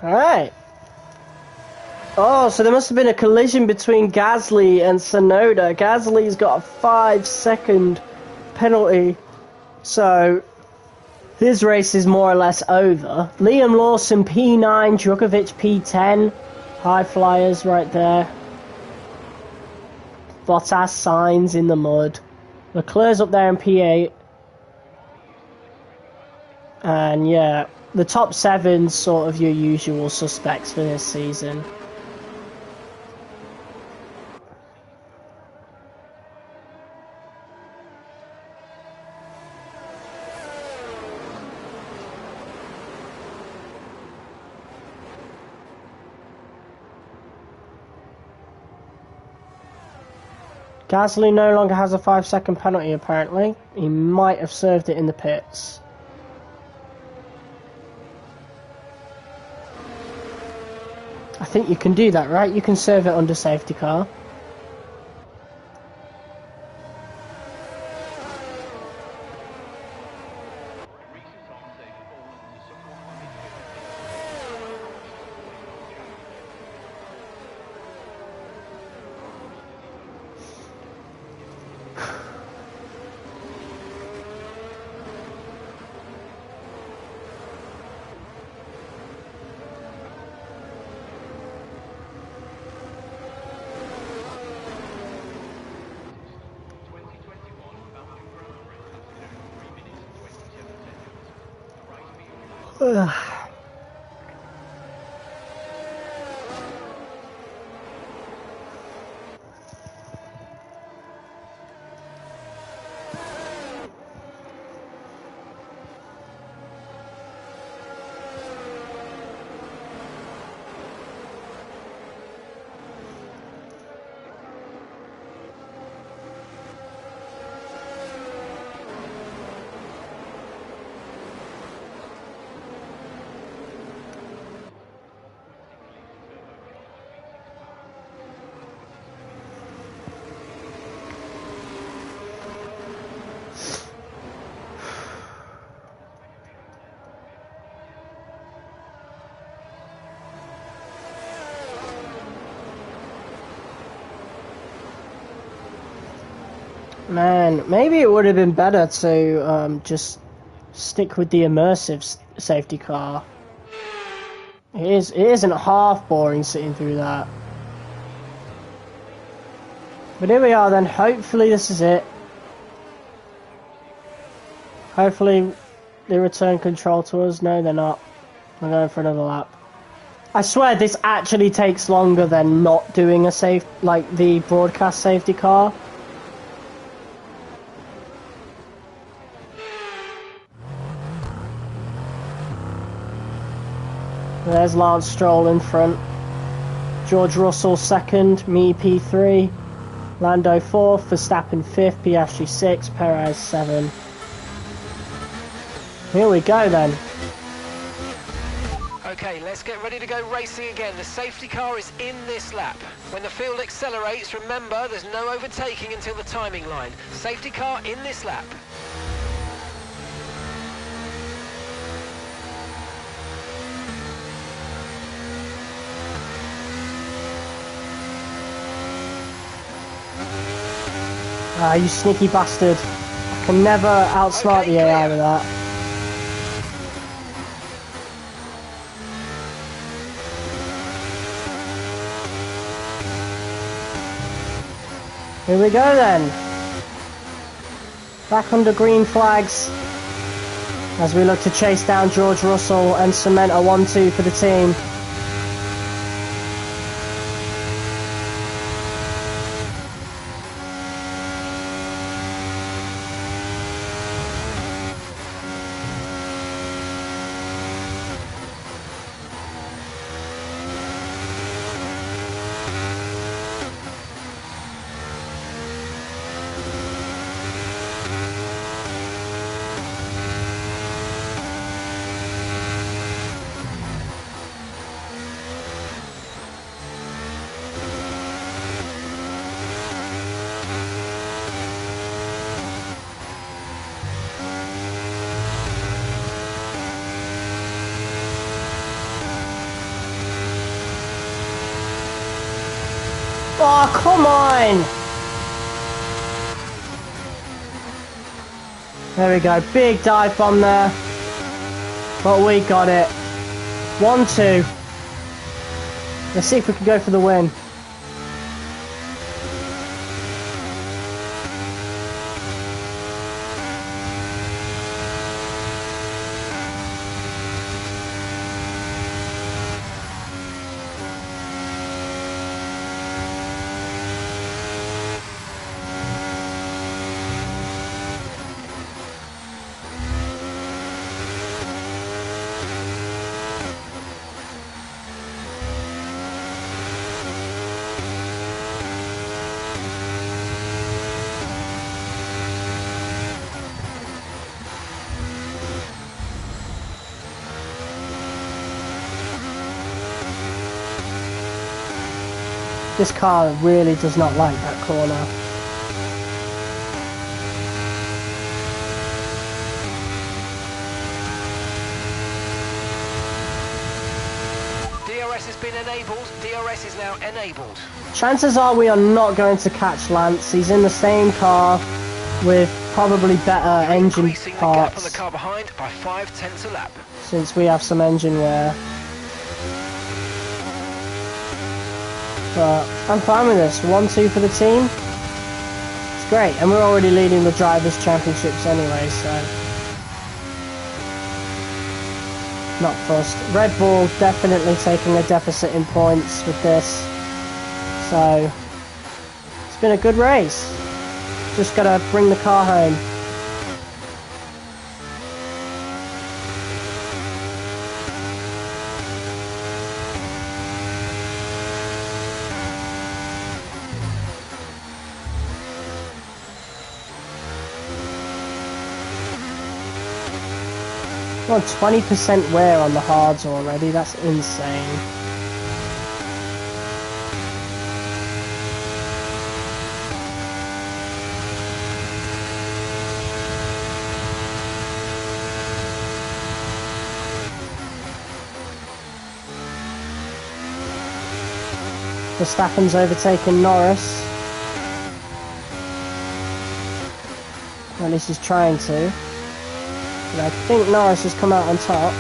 Alright. Oh, so there must have been a collision between Gasly and Tsunoda. Gasly's got a 5-second penalty. So his race is more or less over. Liam Lawson P9, Djokovic P10. High flyers right there. Bottas signs in the mud. Leclerc's up there in P8. And yeah, the top 7's sort of your usual suspects for this season. Gasly no longer has a 5-second penalty apparently. He might have served it in the pits. I think you can do that, right? You can serve it under safety car. Ugh. Man, maybe it would have been better to just stick with the immersive safety car. It isn't half boring sitting through that. But here we are then. Hopefully this is it. Hopefully they return control to us. No, they're not. We're going for another lap. I swear this actually takes longer than not doing a safe, like the broadcast safety car. There's Lance Stroll in front. George Russell second, me P3. Lando 4th, Verstappen 5th, Piastri 6th, Perez 7. Here we go then. Okay, let's get ready to go racing again. The safety car is in this lap. When the field accelerates, remember there's no overtaking until the timing line. Safety car in this lap. Ah, you sneaky bastard. I can never outsmart Okay, the AI clear. with that. Here we go then. Back under green flags as we look to chase down George Russell and cement a 1-2 for the team. Oh, come on! There we go, big dive bomb there. But we got it. 1-2. Let's see if we can go for the win. This car really does not like that corner. DRS has been enabled. DRS is now enabled. Chances are we are not going to catch Lance. He's in the same car with probably better engine Increasing the gap on the parts car behind by 0.5 a lap. since we have some engine wear. But I'm fine with this. 1-2 for the team. It's great. And we're already leading the Drivers' Championships anyway, so not fussed. Red Bull definitely taking a deficit in points with this. So it's been a good race. Just gotta bring the car home. We're on 20% wear on the hards already, that's insane. Verstappen's overtaken Norris. Or at least he's trying to. And I think Norris has come out on top.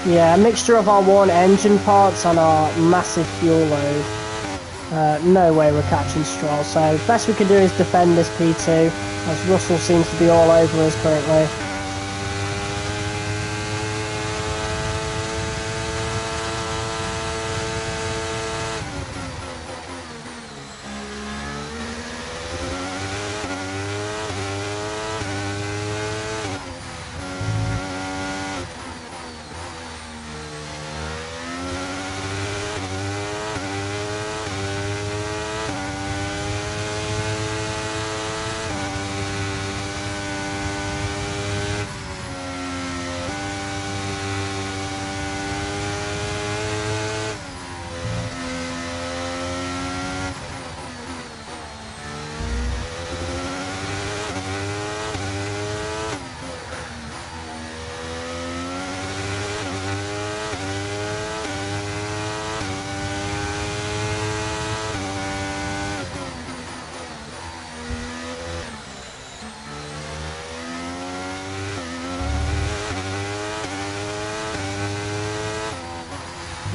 Yeah, a mixture of our worn engine parts and our massive fuel load. No way we're catching Stroll, so best we can do is defend this P2, as Russell seems to be all over us currently.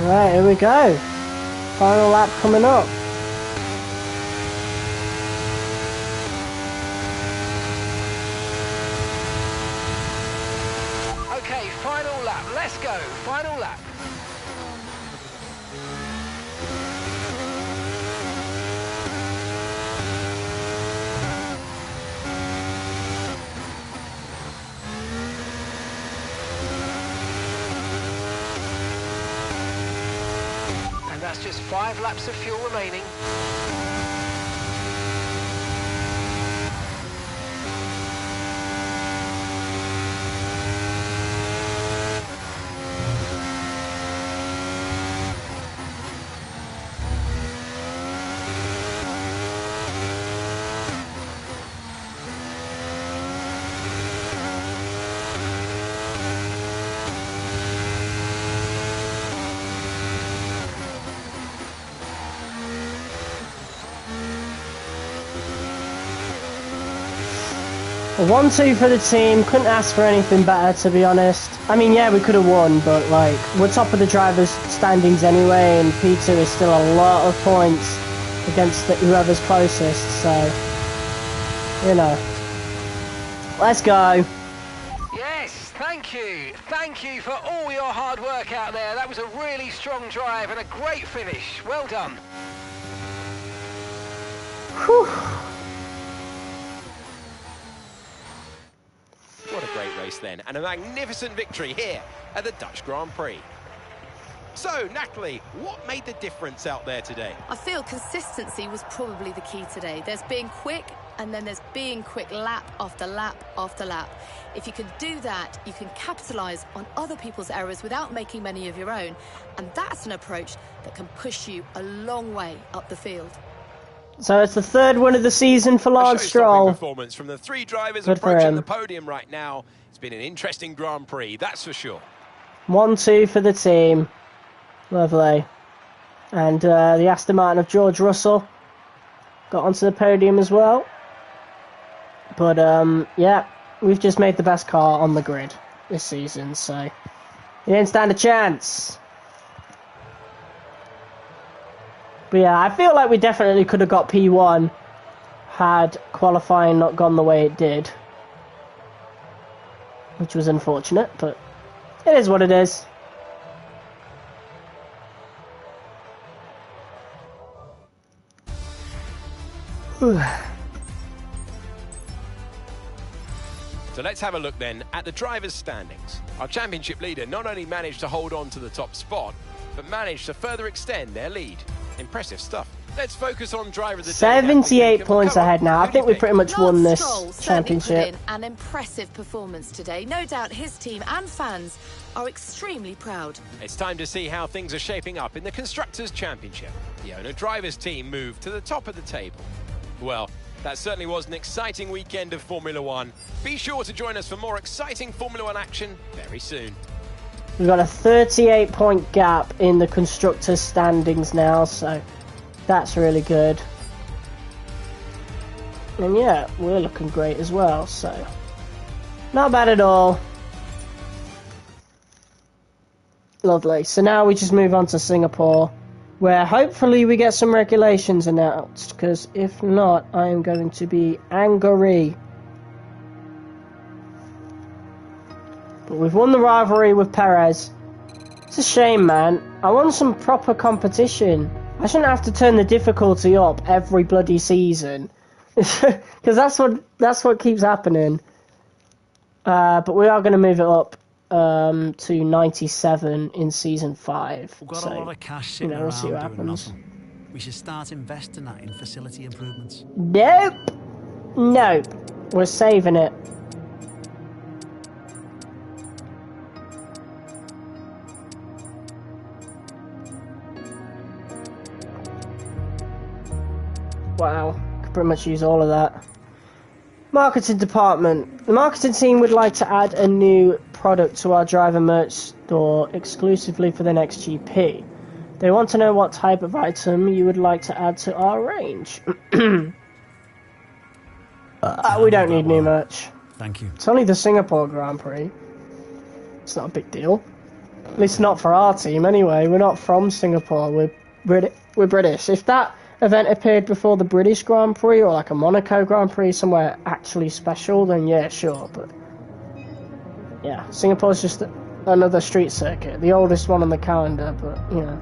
Right, here we go. Final lap coming up. Okay, final lap. Let's go. Final lap. That's just 5 laps of fuel remaining. A 1-2 for the team. Couldn't ask for anything better, to be honest. I mean, yeah, we could have won, but like, we're top of the drivers' standings anyway, and P2 is still a lot of points against whoever's closest, so, you know. Let's go. Yes, thank you. Thank you for all your hard work out there. That was a really strong drive and a great finish. Well done. Whew. What a great race then, and a magnificent victory here at the Dutch Grand Prix. So, Natalie, what made the difference out there today? I feel consistency was probably the key today. There's being quick, and then there's being quick lap after lap after lap. If you can do that, you can capitalise on other people's errors without making many of your own. And that's an approach that can push you a long way up the field. So it's the 3rd win of the season for Lance Stroll. Performance from the 3 drivers Good approaching the podium right now. It's been an interesting Grand Prix, that's for sure. 1-2 for the team. Lovely. And the Aston Martin of George Russell got onto the podium as well. But yeah, we've just made the best car on the grid this season, so you didn't stand a chance. But yeah, I feel like we definitely could have got P1 had qualifying not gone the way it did. Which was unfortunate, but it is what it is. So let's have a look then at the drivers' standings. Our championship leader not only managed to hold on to the top spot, but managed to further extend their lead. Impressive stuff. Let's focus on driver of the day. 78 points ahead now. I think we pretty much won this championship. Put in an impressive performance today. No doubt his team and fans are extremely proud. It's time to see how things are shaping up in the Constructors' Championship. The owner-drivers team moved to the top of the table. Well, that certainly was an exciting weekend of Formula One. Be sure to join us for more exciting Formula One action very soon. We've got a 38-point gap in the Constructors' standings now, so that's really good. And yeah, we're looking great as well, so not bad at all. Lovely. So now we just move on to Singapore, where hopefully we get some regulations announced, because if not, I am going to be angry. But we've won the rivalry with Perez. It's a shame, man. I want some proper competition. I shouldn't have to turn the difficulty up every bloody season. Because that's what keeps happening. But we are going to move it up to 97 in season 5. We've got so, a lot of cash sitting we'll see what around doing happens. nothing. We should start investing that in facility improvements. Nope. Nope. We're saving it. Wow, could pretty much use all of that. Marketing department. The marketing team would like to add a new product to our driver merch store exclusively for the next GP. They want to know what type of item you would like to add to our range. We don't need new merch. Thank you. It's only the Singapore Grand Prix. It's not a big deal. At least not for our team, anyway. We're not from Singapore. We're British. If that event appeared before the British Grand Prix or like a Monaco Grand Prix, somewhere actually special, then yeah, sure. But yeah, Singapore's just another street circuit, the oldest one on the calendar. But you know.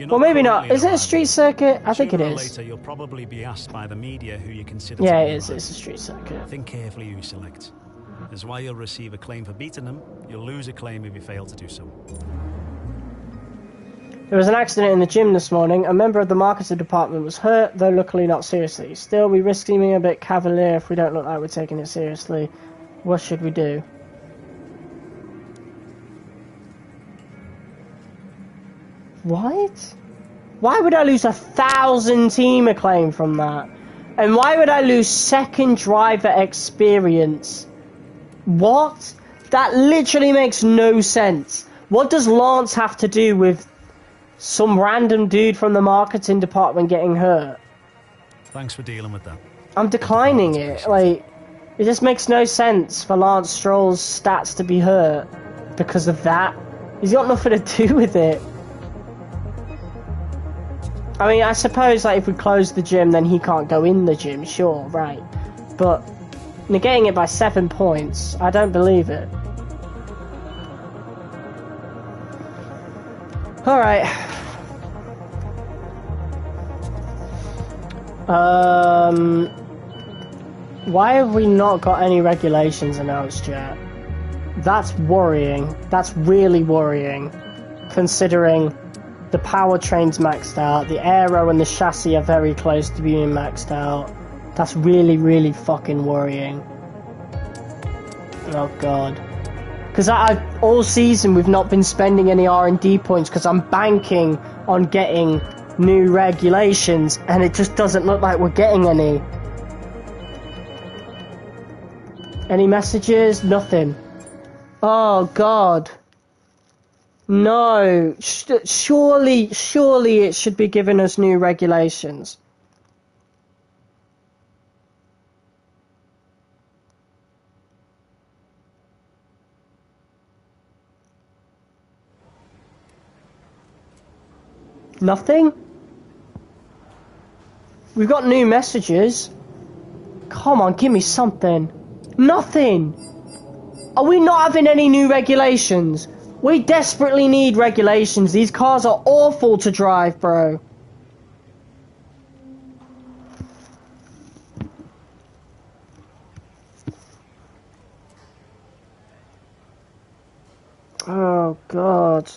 Well, maybe not. Is it a street circuit? I think it is. Later, you'll probably be asked by the media who you consider. Yeah, it is. It's a street circuit. Think carefully who you select. As while you'll receive a claim for beating them, you'll lose a claim if you fail to do so. There was an accident in the gym this morning. A member of the marketing department was hurt, though luckily not seriously. Still, we risk seeming a bit cavalier if we don't look like we're taking it seriously. What should we do? What? Why would I lose 1,000 team acclaim from that? And why would I lose second driver experience? What? That literally makes no sense. What does Lance have to do with some random dude from the marketing department getting hurt? Thanks for dealing with that. I'm declining it. Like, it just makes no sense for Lance Stroll's stats to be hurt because of that. He's got nothing to do with it. I mean, I suppose like if we close the gym, then he can't go in the gym. Sure, right. But negating it by 7 points, I don't believe it. Alright. Why have we not got any regulations announced yet? That's worrying. That's really worrying. Considering the powertrain's maxed out, the aero and the chassis are very close to being maxed out. That's really, really fucking worrying. Oh god. Because all season we've not been spending any R&D points because I'm banking on getting new regulations and it just doesn't look like we're getting any. Any messages? Nothing. Oh god. No. Surely it should be giving us new regulations. Nothing? We've got new messages. Come on, give me something. Nothing! Are we not having any new regulations? We desperately need regulations. These cars are awful to drive, bro. Oh, God.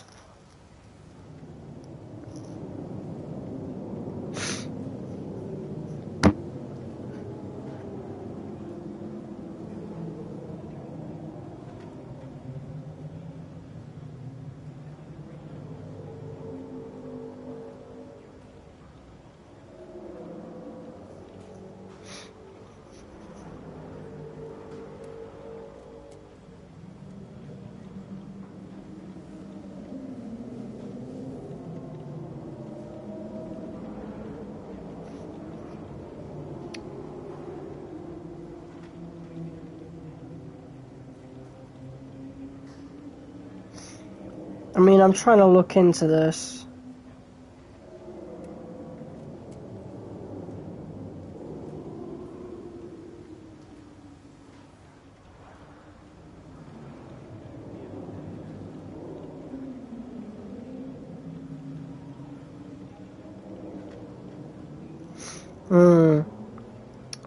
I mean, I'm trying to look into this.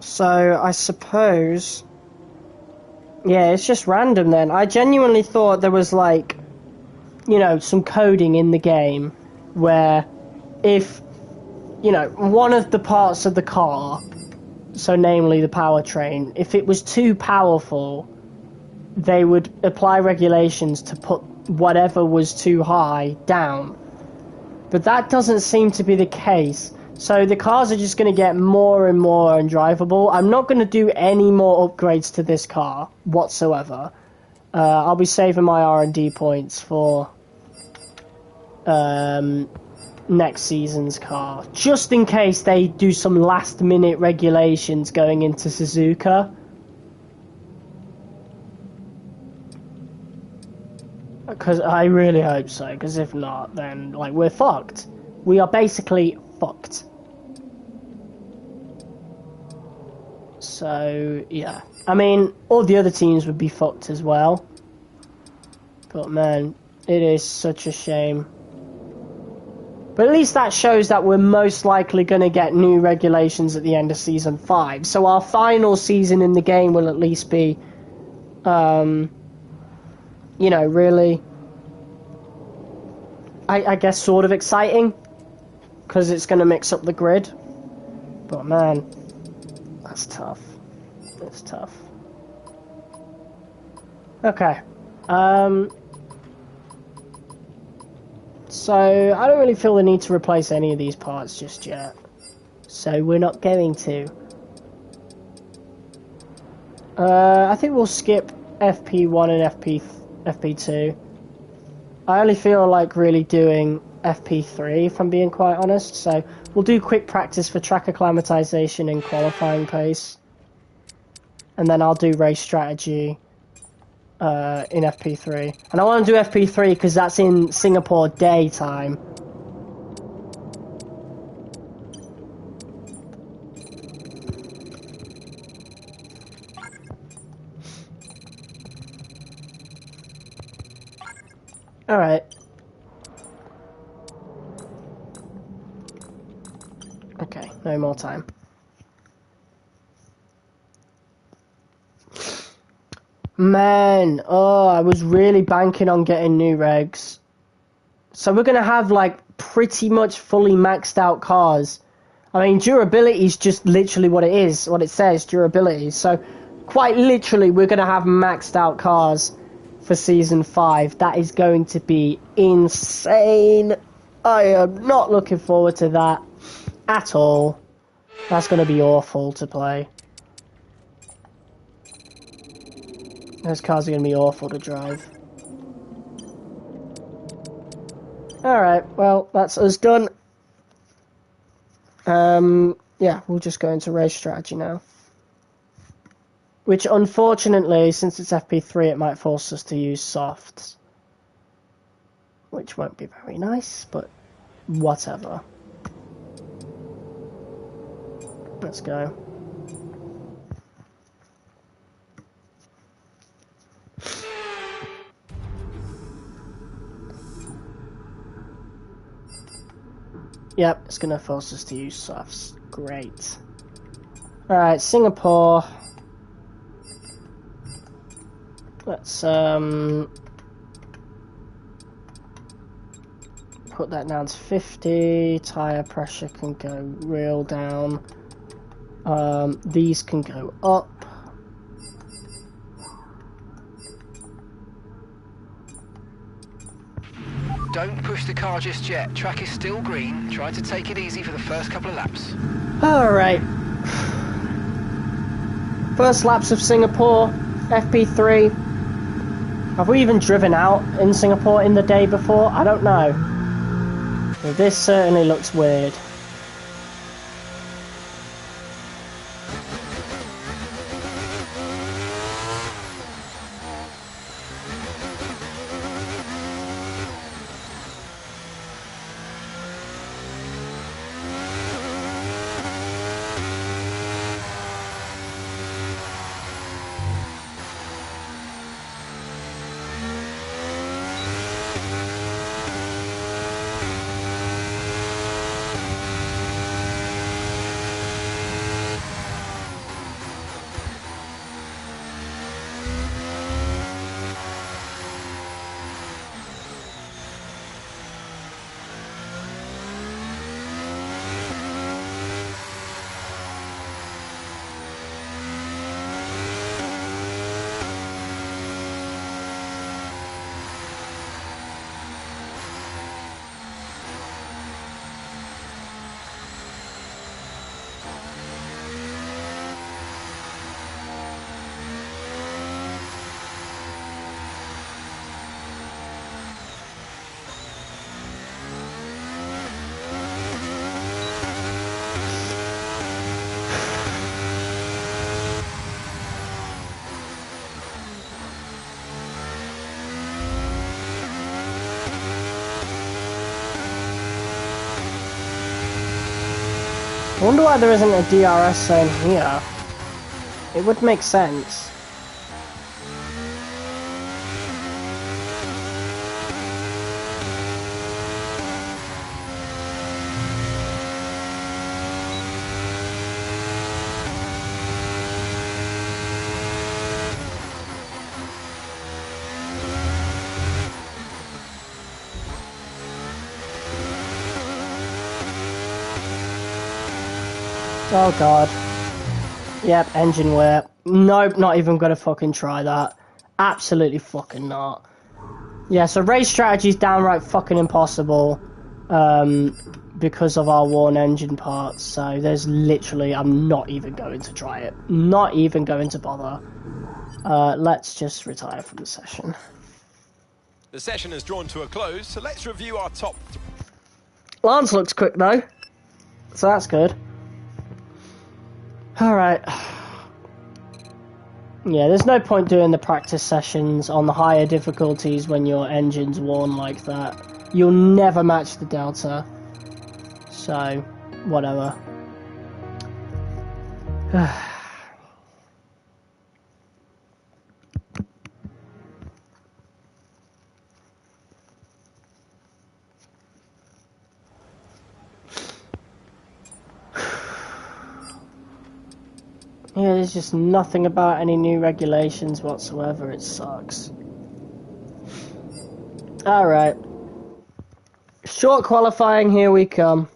So, I suppose... Yeah, it's just random then. I genuinely thought there was like... you know, some coding in the game where if, you know, one of the parts of the car, so namely the powertrain, if it was too powerful, they would apply regulations to put whatever was too high down. But that doesn't seem to be the case. So the cars are just going to get more and more undrivable. I'm not going to do any more upgrades to this car whatsoever. I'll be saving my R&D points for next season's car, just in case they do some last minute regulations going into Suzuka. Because I really hope so, because if not, then, like, we're fucked. We are basically fucked. So, yeah. I mean, all the other teams would be fucked as well. But, man, it is such a shame. But at least that shows that we're most likely going to get new regulations at the end of Season 5. So our final season in the game will at least be, you know, really, I guess, sort of exciting. Because it's going to mix up the grid. But, man, that's tough. It's tough. Okay. So, I don't really feel the need to replace any of these parts just yet. So, we're not going to. I think we'll skip FP1 and FP2. I only feel like really doing FP3, if I'm being quite honest. So, we'll do quick practice for track acclimatization and qualifying pace. And then I'll do race strategy in FP3. And I want to do FP3 because that's in Singapore daytime. Alright. Okay, no more time. Man, oh, I was really banking on getting new regs. So we're going to have, like, pretty much fully maxed out cars. I mean, durability is just literally what it is, what it says, durability. So, quite literally, we're going to have maxed out cars for Season 5. That is going to be insane. I am not looking forward to that at all. That's going to be awful to play. Those cars are going to be awful to drive. Alright, well, that's us done. Yeah, we'll just go into race strategy now. Which, unfortunately, since it's FP3, it might force us to use softs. Which won't be very nice, but whatever. Let's go. Yep, it's going to force us to use softs. Great. Alright, Singapore. Let's put that down to 50. Tyre pressure can go real down. These can go up. Don't push the car just yet. Track is still green. Try to take it easy for the first couple of laps. Alright. First laps of Singapore, FP3. Have we even driven out in Singapore in the day before? I don't know. But this certainly looks weird. wonder why there isn't a DRS zone here. It would make sense. Oh god. Yep, engine wear. Nope, not even gonna fucking try that. Absolutely fucking not. Yeah, so race strategy is downright fucking impossible because of our worn engine parts. So there's literally, I'm not even going to try it. Not even going to bother. Let's just retire from the session. The session has drawn to a close, so let's review our top. Lance looks quick though, so that's good. Alright. Yeah, there's no point doing the practice sessions on the higher difficulties when your engine's worn like that. You'll never match the Delta. So, whatever. Yeah, there's just nothing about any new regulations whatsoever. It sucks. Alright. Short qualifying, here we come.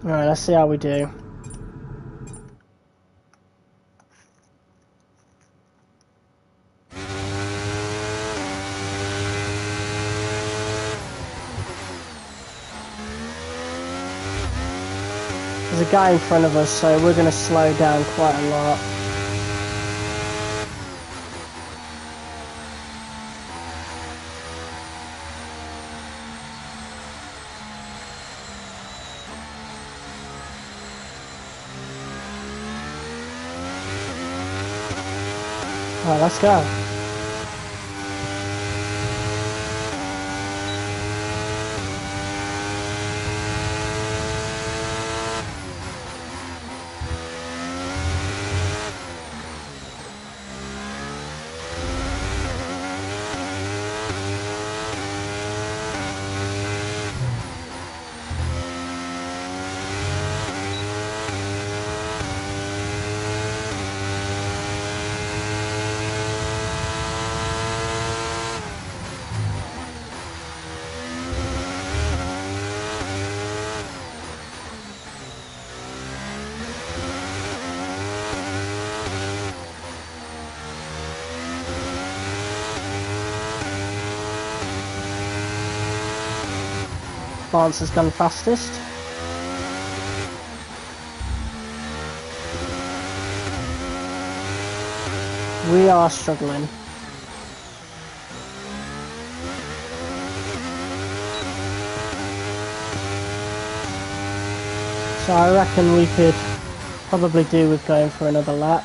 Alright, let's see how we do. There's a guy in front of us, so we're going to slow down quite a lot. Alright, let's go. Lance has gone fastest. We are struggling. So I reckon we could probably do with going for another lap.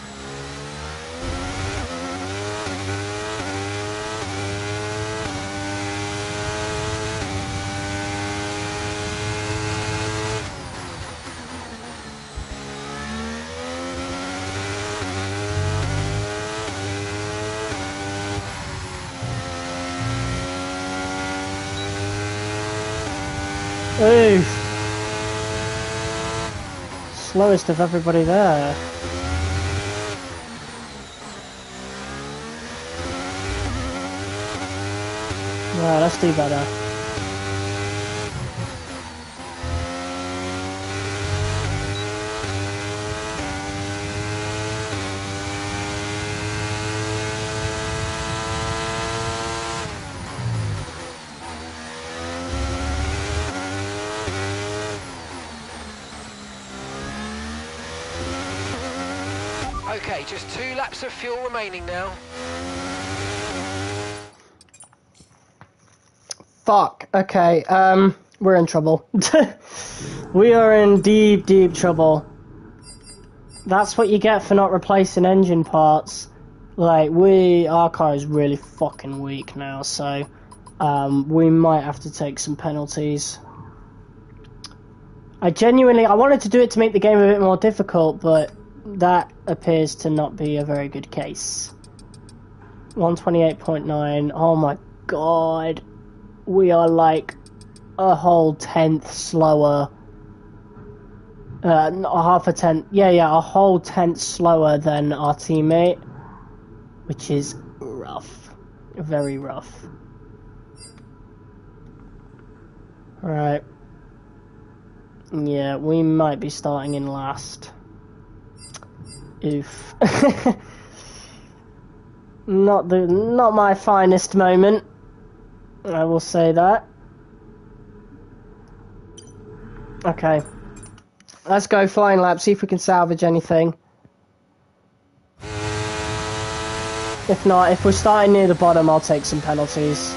Oof. Slowest of everybody there. Right, let's do better. Okay, just 2 laps of fuel remaining now. Fuck. Okay, we're in trouble. We are in deep, deep trouble. That's what you get for not replacing engine parts. Like, our car is really fucking weak now, so, we might have to take some penalties. I wanted to do it to make the game a bit more difficult, but that appears to not be a very good case. 128.9, oh my god. We are like a whole tenth slower. Not half a tenth. Yeah, a whole tenth slower than our teammate. Which is rough. Very rough. Right. Yeah, we might be starting in last. Oof. Not my finest moment. I will say that. Okay. Let's go flying lap, see if we can salvage anything. If not, if we're starting near the bottom, I'll take some penalties.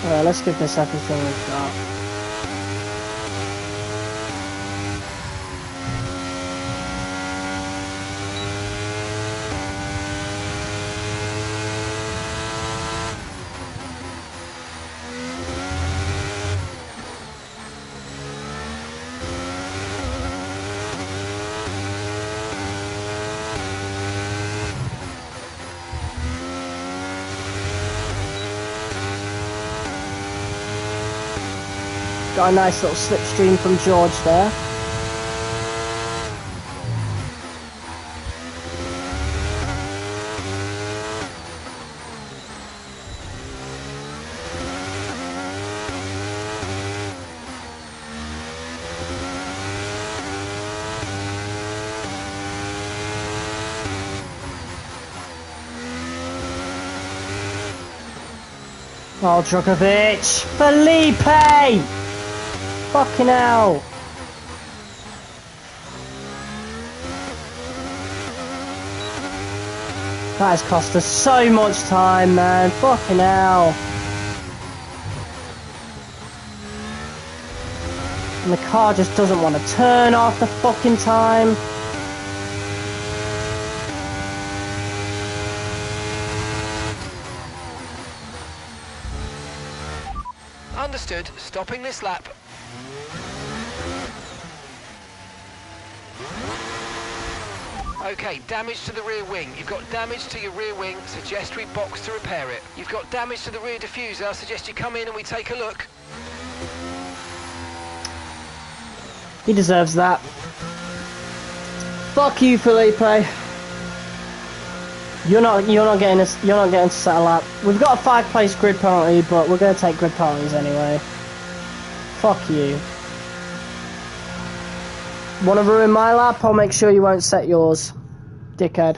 Alright, let's give this everything we've got. Got a nice little slipstream from George there. Oh, Djokovic! Felipe! Fucking hell! That has cost us so much time, man. Fucking hell. And the car just doesn't want to turn half the fucking time. Understood. Stopping this lap. Okay, damage to the rear wing. You've got damage to your rear wing. Suggest we box to repair it. You've got damage to the rear diffuser. Suggest you come in and we take a look. He deserves that. Fuck you, Felipe. You're not getting to set a lap. We've got a 5-place grid penalty, but we're gonna take grid penalties anyway. Fuck you. Want to ruin my lap? I'll make sure you won't set yours, dickhead.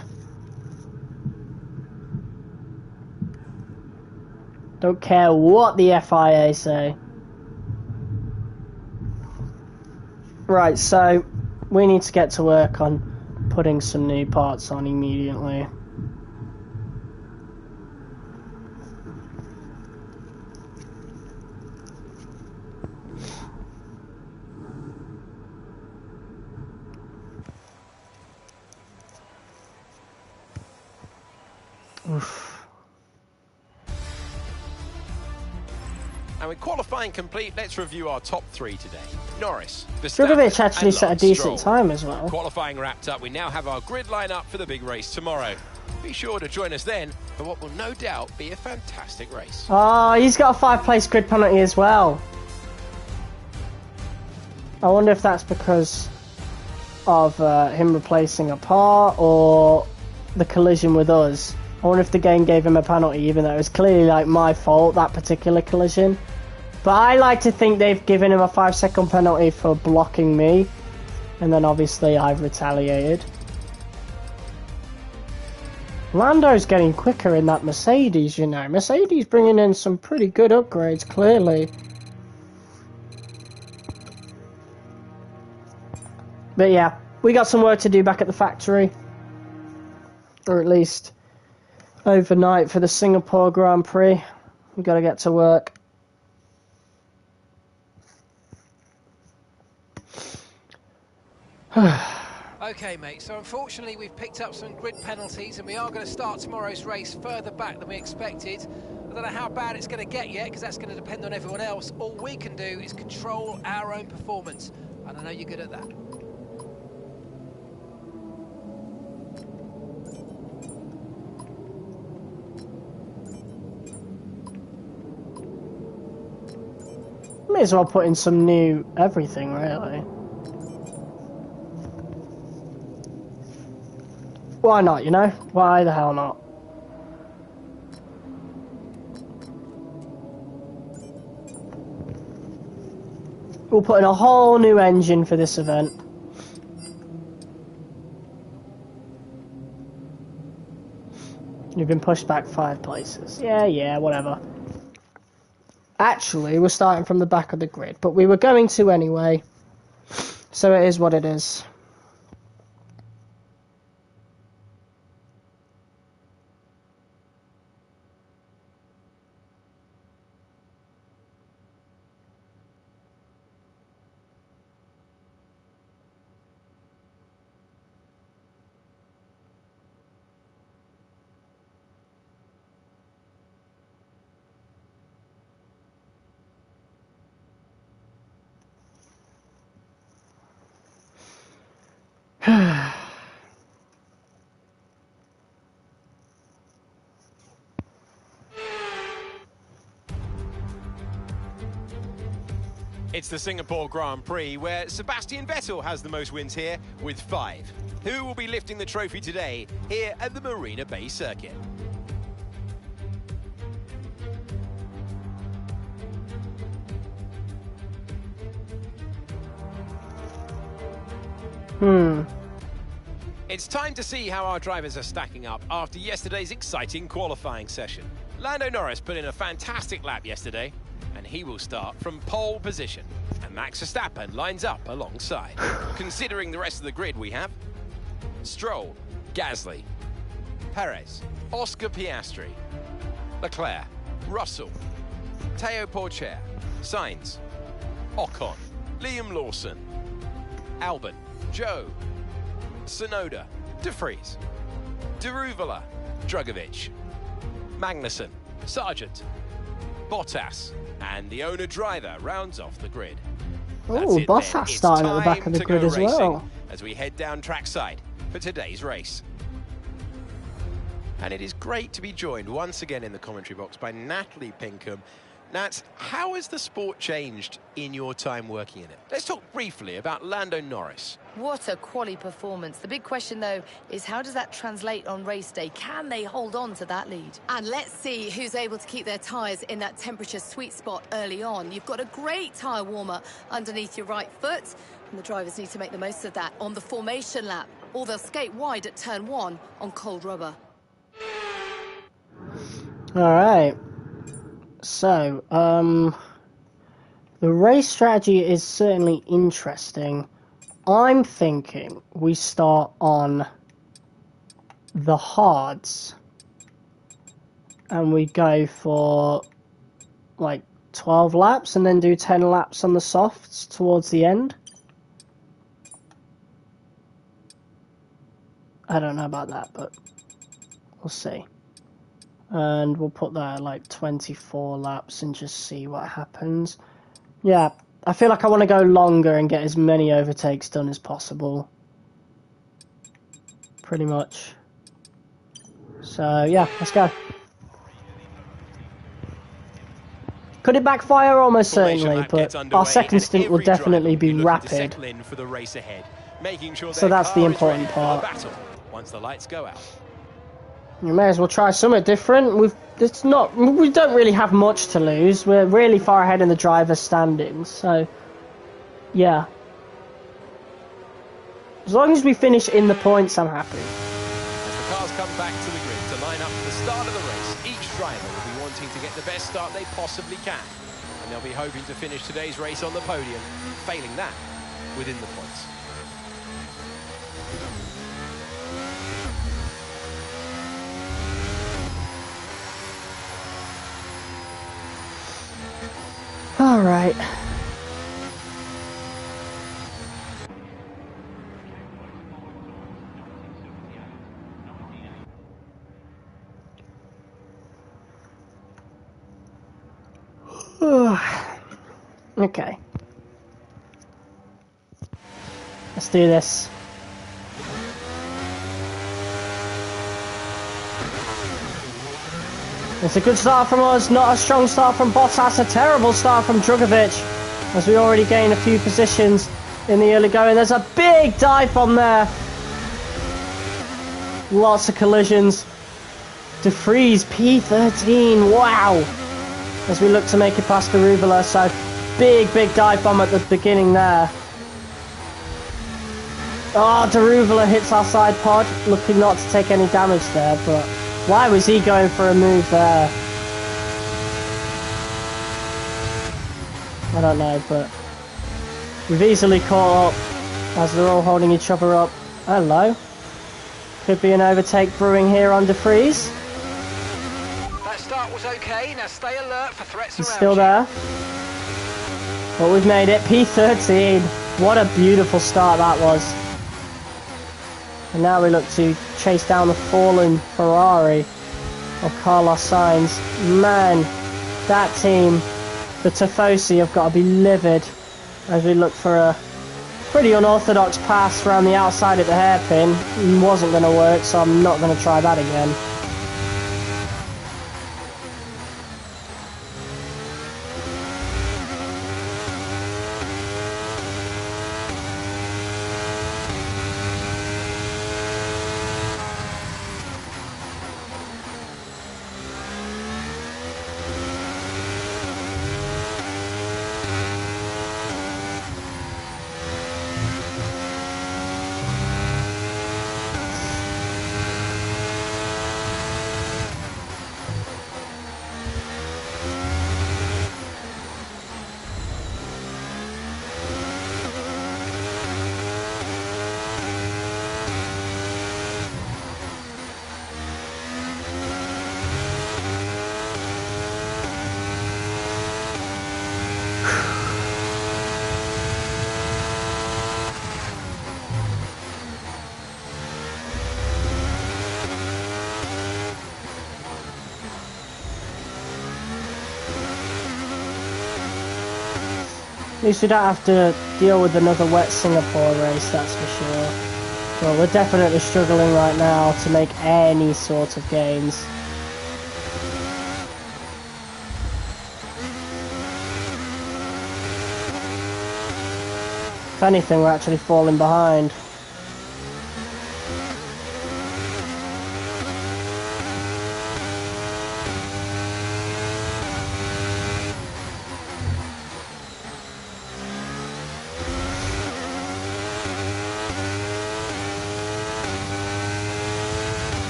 Don't care what the FIA say. Right, so we need to get to work on putting some new parts on immediately. Oof. And with qualifying complete, let's review our top 3 today. Norris, Djokovic actually set a decent Stroll. time as well. Qualifying wrapped up, we now have our grid line up for the big race tomorrow. Be sure to join us then for what will no doubt be a fantastic race. Oh, he's got a 5-place grid penalty as well. I wonder if that's because of him replacing a part or the collision with us. I wonder if the game gave him a penalty, even though it was clearly like my fault, that particular collision. But I like to think they've given him a 5-second penalty for blocking me, and then obviously I've retaliated. Lando's getting quicker in that Mercedes, you know. Mercedes bringing in some pretty good upgrades, clearly. But yeah, we got some work to do back at the factory. Or at least overnight for the Singapore Grand Prix. We've got to get to work. Okay, mate, so unfortunately we've picked up some grid penalties and we are going to start tomorrow's race further back than we expected. I don't know how bad it's going to get yet, because that's going to depend on everyone else. All we can do is control our own performance, and I know you're good at that. May as well put in some new everything, really. Why not, you know? Why the hell not? We'll put in a whole new engine for this event. You've been pushed back 5 places. Yeah, whatever. Actually, we're starting from the back of the grid, but we were going to anyway. So it is what it is. It's the Singapore Grand Prix, where Sebastian Vettel has the most wins here with 5. Who will be lifting the trophy today here at the Marina Bay Circuit? It's time to see how our drivers are stacking up after yesterday's exciting qualifying session. Lando Norris put in a fantastic lap yesterday, and he will start from pole position. And Max Verstappen lines up alongside. Considering the rest of the grid, we have Stroll, Gasly, Perez, Oscar Piastri, Leclerc, Russell, Teo Porcher, Sainz, Ocon, Liam Lawson, Albon, Joe, Tsunoda, De Vries, Deruvala, Drugovic, Magnussen, Sargent, Bottas, and the owner-driver rounds off the grid. Oh, Bottas starting at the back of the grid as well. As we head down trackside for today's race. And it is great to be joined once again in the commentary box by Natalie Pinkham. Nat, how has the sport changed in your time working in it? Let's talk briefly about Lando Norris. What a quality performance. The big question, though, is how does that translate on race day? Can they hold on to that lead? And let's see who's able to keep their tyres in that temperature sweet spot early on. You've got a great tyre warmer underneath your right foot, and the drivers need to make the most of that on the formation lap, or they'll skate wide at turn 1 on cold rubber. All right. So, the race strategy is certainly interesting. I'm thinking we start on the hards and we go for like 12 laps and then do 10 laps on the softs towards the end. I don't know about that, but we'll see. And we'll put that at like 24 laps and just see what happens. Yeah, I feel like I want to go longer and get as many overtakes done as possible. Pretty much. So, yeah, let's go. Could it backfire? Almost certainly, but our second stint will definitely be rapid. For the race ahead, making sure so that's the important part. Once the lights go out. You may as well try something different. We don't really have much to lose. We're really far ahead in the driver's standings, so yeah. As long as we finish in the points, I'm happy. As the cars come back to the grid to start of the race, each driver will be wanting to get the best start they possibly can. And they'll be hoping to finish today's race on the podium, failing that within the points. All right. Okay. Let's do this. It's a good start from us, not a strong start from Bottas, a terrible start from Drugovic, as we already gained a few positions in the early going. There's a big dive bomb there. Lots of collisions. De Vries, P13, wow. As we look to make it past Daruvula, so big dive bomb at the beginning there. Oh, Daruvula hits our side pod, looking not to take any damage there, but why was he going for a move there? I don't know, but we've easily caught up as they're all holding each other up. Hello. Could be an overtake brewing here on De Vries. That start was okay. Now stay alert for threats He's around still you. there. But we've made it. P13. What a beautiful start that was. And now we look to chase down the fallen Ferrari of Carlos Sainz. Man, that team, the Tifosi, have got to be livid as we look for a pretty unorthodox pass around the outside at the hairpin. Wasn't going to work, so I'm not going to try that again. At least we don't have to deal with another wet Singapore race, that's for sure. Well, we're definitely struggling right now to make any sort of gains. If anything, we're actually falling behind.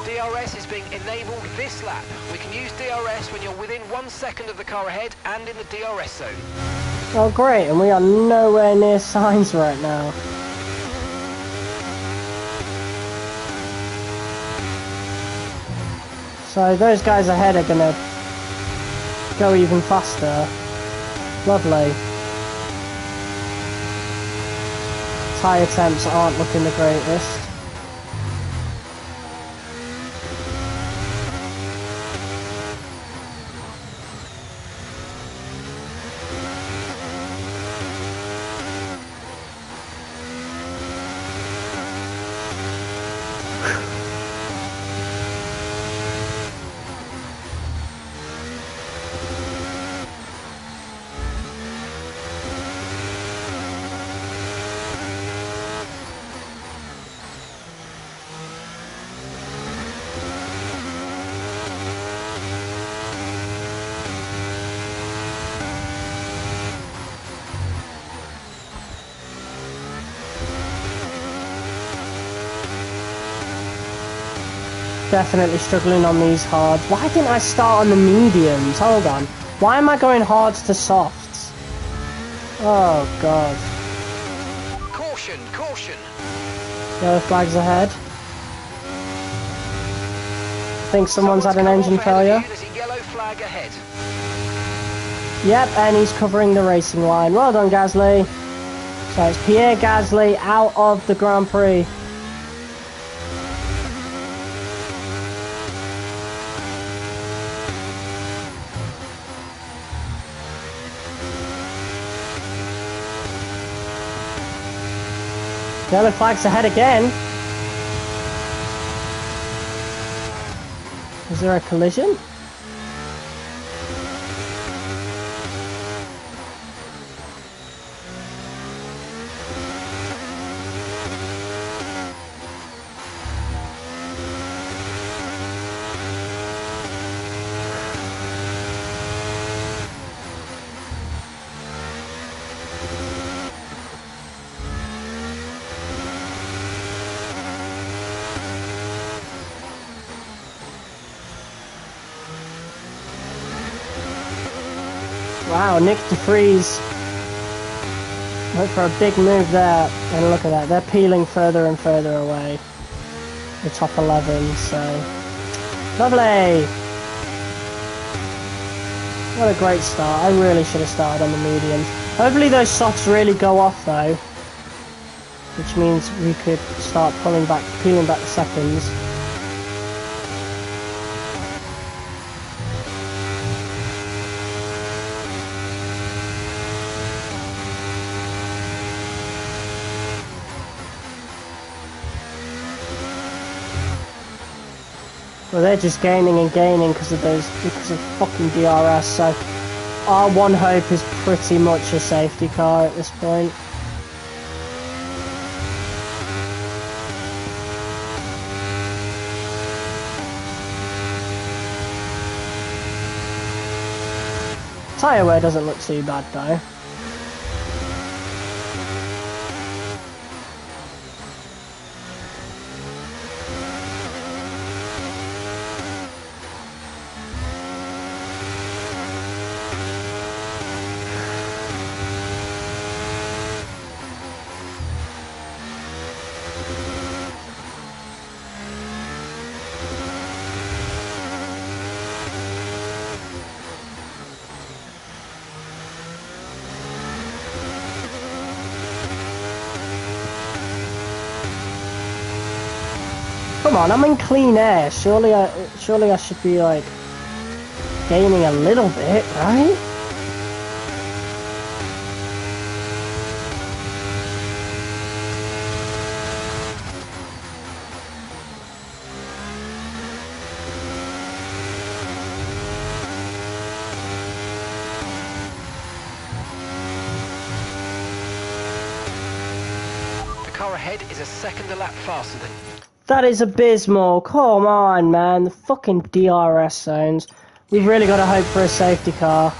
DRS is being enabled this lap. We can use DRS when you're within 1 second of the car ahead and in the DRS zone. Oh great, and we are nowhere near Sainz right now. So those guys ahead are gonna go even faster. Lovely. Tyre temps aren't looking the greatest. definitely struggling on these hards. Why didn't I start on the mediums? Hold on. Why am I going hards to softs? Oh, God. Caution, caution. Yellow flags ahead. I think someone's had an engine failure. There's a yellow flag ahead. Yep, and he's covering the racing line. Well done, Gasly. So it's Pierre Gasly out of the Grand Prix. Yellow flags ahead again. Is there a collision? Wow, Nick DeFries went for a big move there, and look at that, they're peeling further and further away, the top 11, so lovely. What a great start. I really should have started on the mediums. Hopefully those softs really go off though, which means we could start peeling back the seconds. Well, they're just gaining and gaining because of fucking DRS, so our one hope is pretty much a safety car at this point. Tyre wear doesn't look too bad though. Come on, I'm in clean air. Surely I should be like gaining a little bit, right? The car ahead is a second a lap faster than... That is abysmal. Come on, man. The fucking DRS zones. We've really got to hope for a safety car.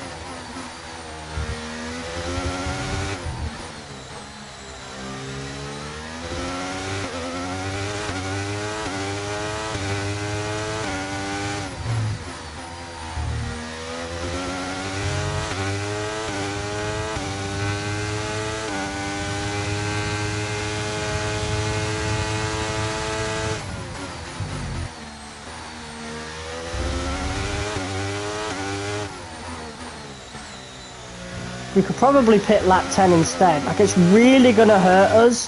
We could probably pit lap 10 instead. Like, it's really going to hurt us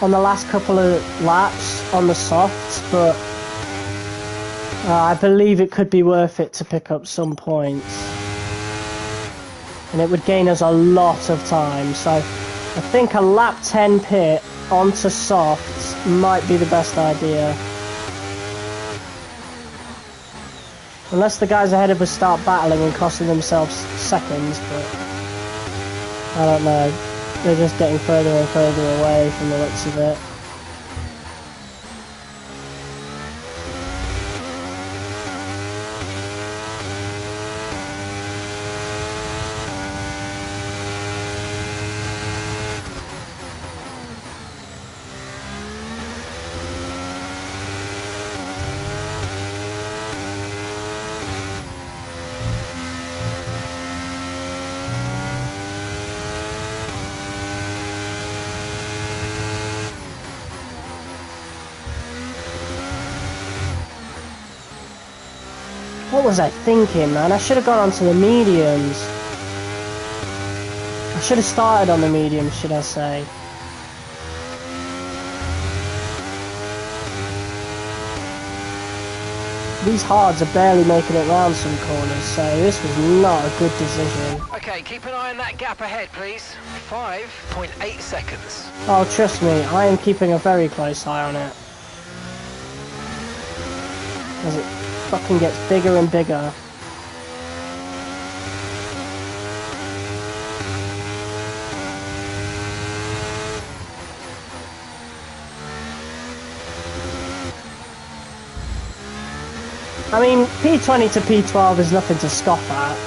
on the last couple of laps on the softs, but I believe it could be worth it to pick up some points. And it would gain us a lot of time. So I think a lap 10 pit onto softs might be the best idea. Unless the guys ahead of us start battling and costing themselves seconds, but I don't know. They're just getting further and further away from the looks of it. What was I thinking, man? I should have gone onto the mediums. I should have started on the mediums, should I say. These hards are barely making it round some corners, so this was not a good decision. Okay, keep an eye on that gap ahead, please. 5.8 seconds. Oh, trust me, I am keeping a very close eye on it. As it fucking gets bigger and bigger. I mean, P20 to P12 is nothing to scoff at.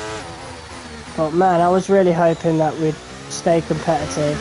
But man, I was really hoping that we'd stay competitive.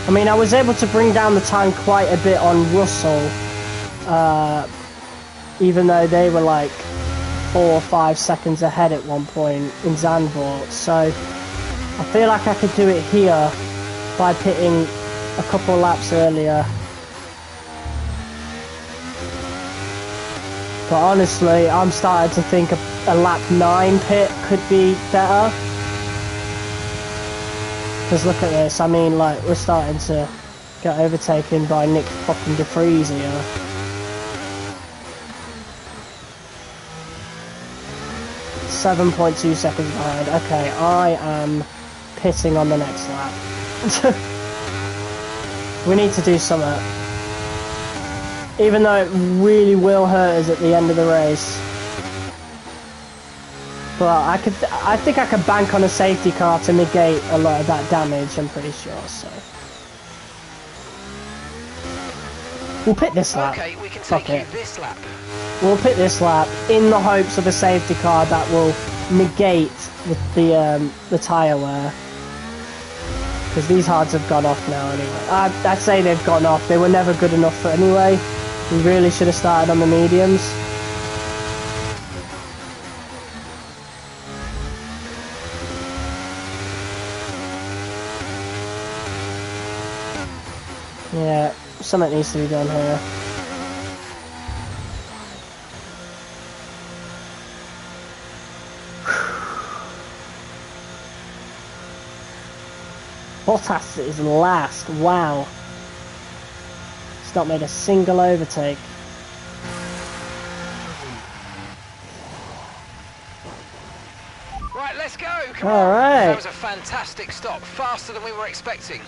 I mean, I was able to bring down the time quite a bit on Russell, even though they were like 4 or 5 seconds ahead at one point in ZANDVOORT. So I feel like I could do it here by pitting a couple laps earlier. But honestly, I'm starting to think a lap 9 pit could be better. Because look at this, I mean, like, we're starting to get overtaken by Nick fucking DeFries here. .2 seconds behind. Okay, I am pitting on the next lap. We need to do something. Even though it really will hurt us at the end of the race. But I think I could bank on a safety car to negate a lot of that damage, I'm pretty sure, so. We'll pit this lap. Okay, we can Fuck take it. you this lap. We'll pit this lap in the hopes of a safety car that will negate the tyre wear. Because these hards have gone off now anyway. I'd say they've gone off. They were never good enough for anyway. We really should have started on the mediums. Yeah, something needs to be done here. Bottas is last, wow. He's not made a single overtake. Right, let's go, come All on. right. That was a fantastic stop, faster than we were expecting.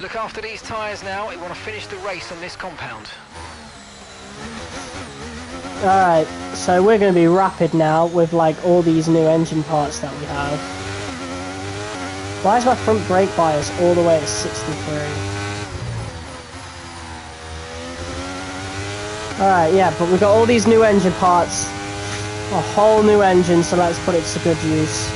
Look after these tyres now, we want to finish the race on this compound. Alright, so we're going to be rapid now with like all these new engine parts that we have. Why is my front brake bias all the way at 63? Alright, yeah, but we've got all these new engine parts. A whole new engine, so let's put it to good use.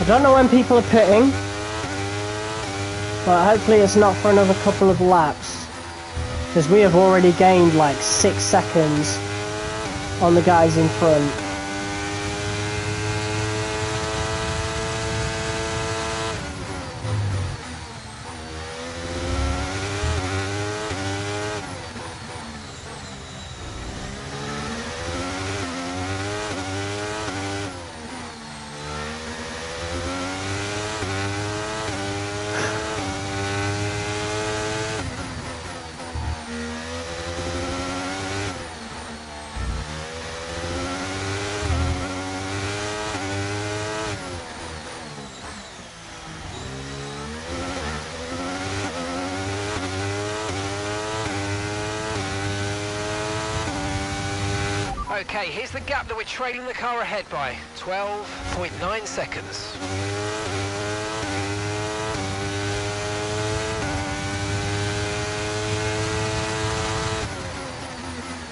I don't know when people are pitting, but hopefully it's not for another couple of laps, because we have already gained like 6 seconds on the guys in front. Okay, here's the gap that we're trailing the car ahead by. 12.9 seconds.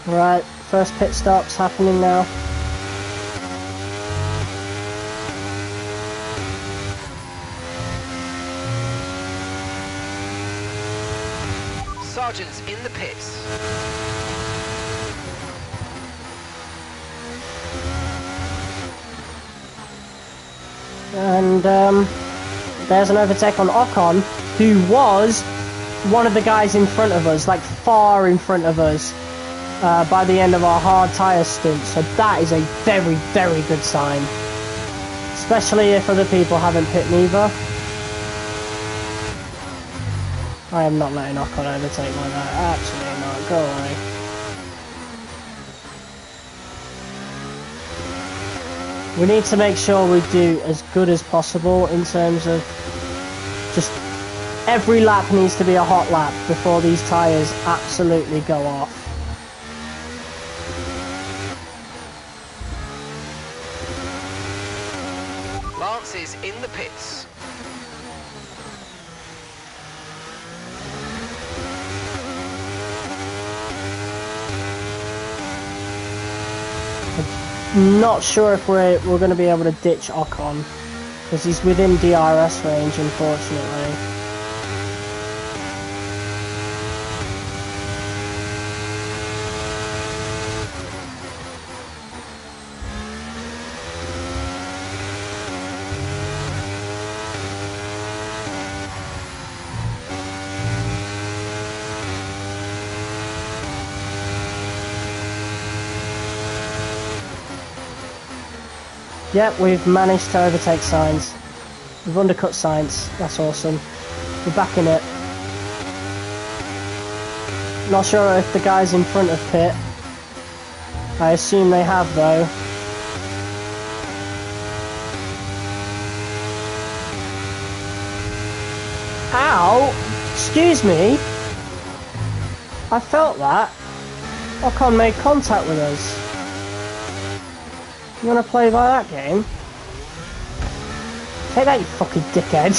Right, first pit stop's happening now. Sargent's in the pits. And there's an overtake on Ocon, who was one of the guys in front of us, like far in front of us, by the end of our hard tyre stint. So that is a very, very good sign. Especially if other people haven't pit neither. I am not letting Ocon overtake like that. Absolutely not. Go away. We need to make sure we do as good as possible in terms of just every lap needs to be a hot lap before these tyres absolutely go off. Lance is in the pits. Not sure if we're going to be able to ditch Ocon, because he's within DRS range, unfortunately. Yep, we've managed to overtake Sainz. We've undercut Sainz. That's awesome. We're back in it. Not sure if the guys in front of pit. I assume they have though. Ow! Excuse me. I felt that. Ocon made contact with us. You wanna play by that game? Take that, you fucking dickhead.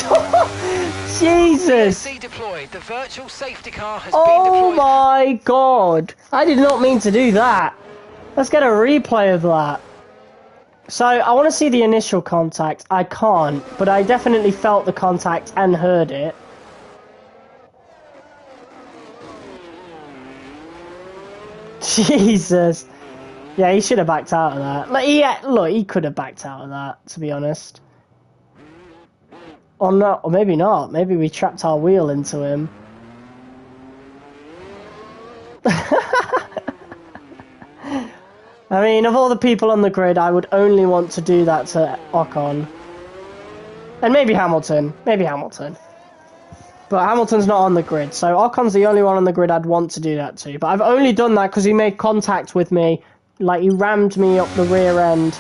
Jesus! Deployed. The virtual safety car has been deployed. Oh my god! I did not mean to do that. Let's get a replay of that. So, I want to see the initial contact. I can't, but I definitely felt the contact and heard it. Jesus. Yeah, he should have backed out of that. Look, he could have backed out of that, to be honest. Or not, or maybe not. Maybe we trapped our wheel into him. I mean, of all the people on the grid, I would only want to do that to Ocon. And maybe Hamilton. Maybe Hamilton. But Hamilton's not on the grid, so Ocon's the only one on the grid I'd want to do that to. But I've only done that because he made contact with me. Like, he rammed me up the rear end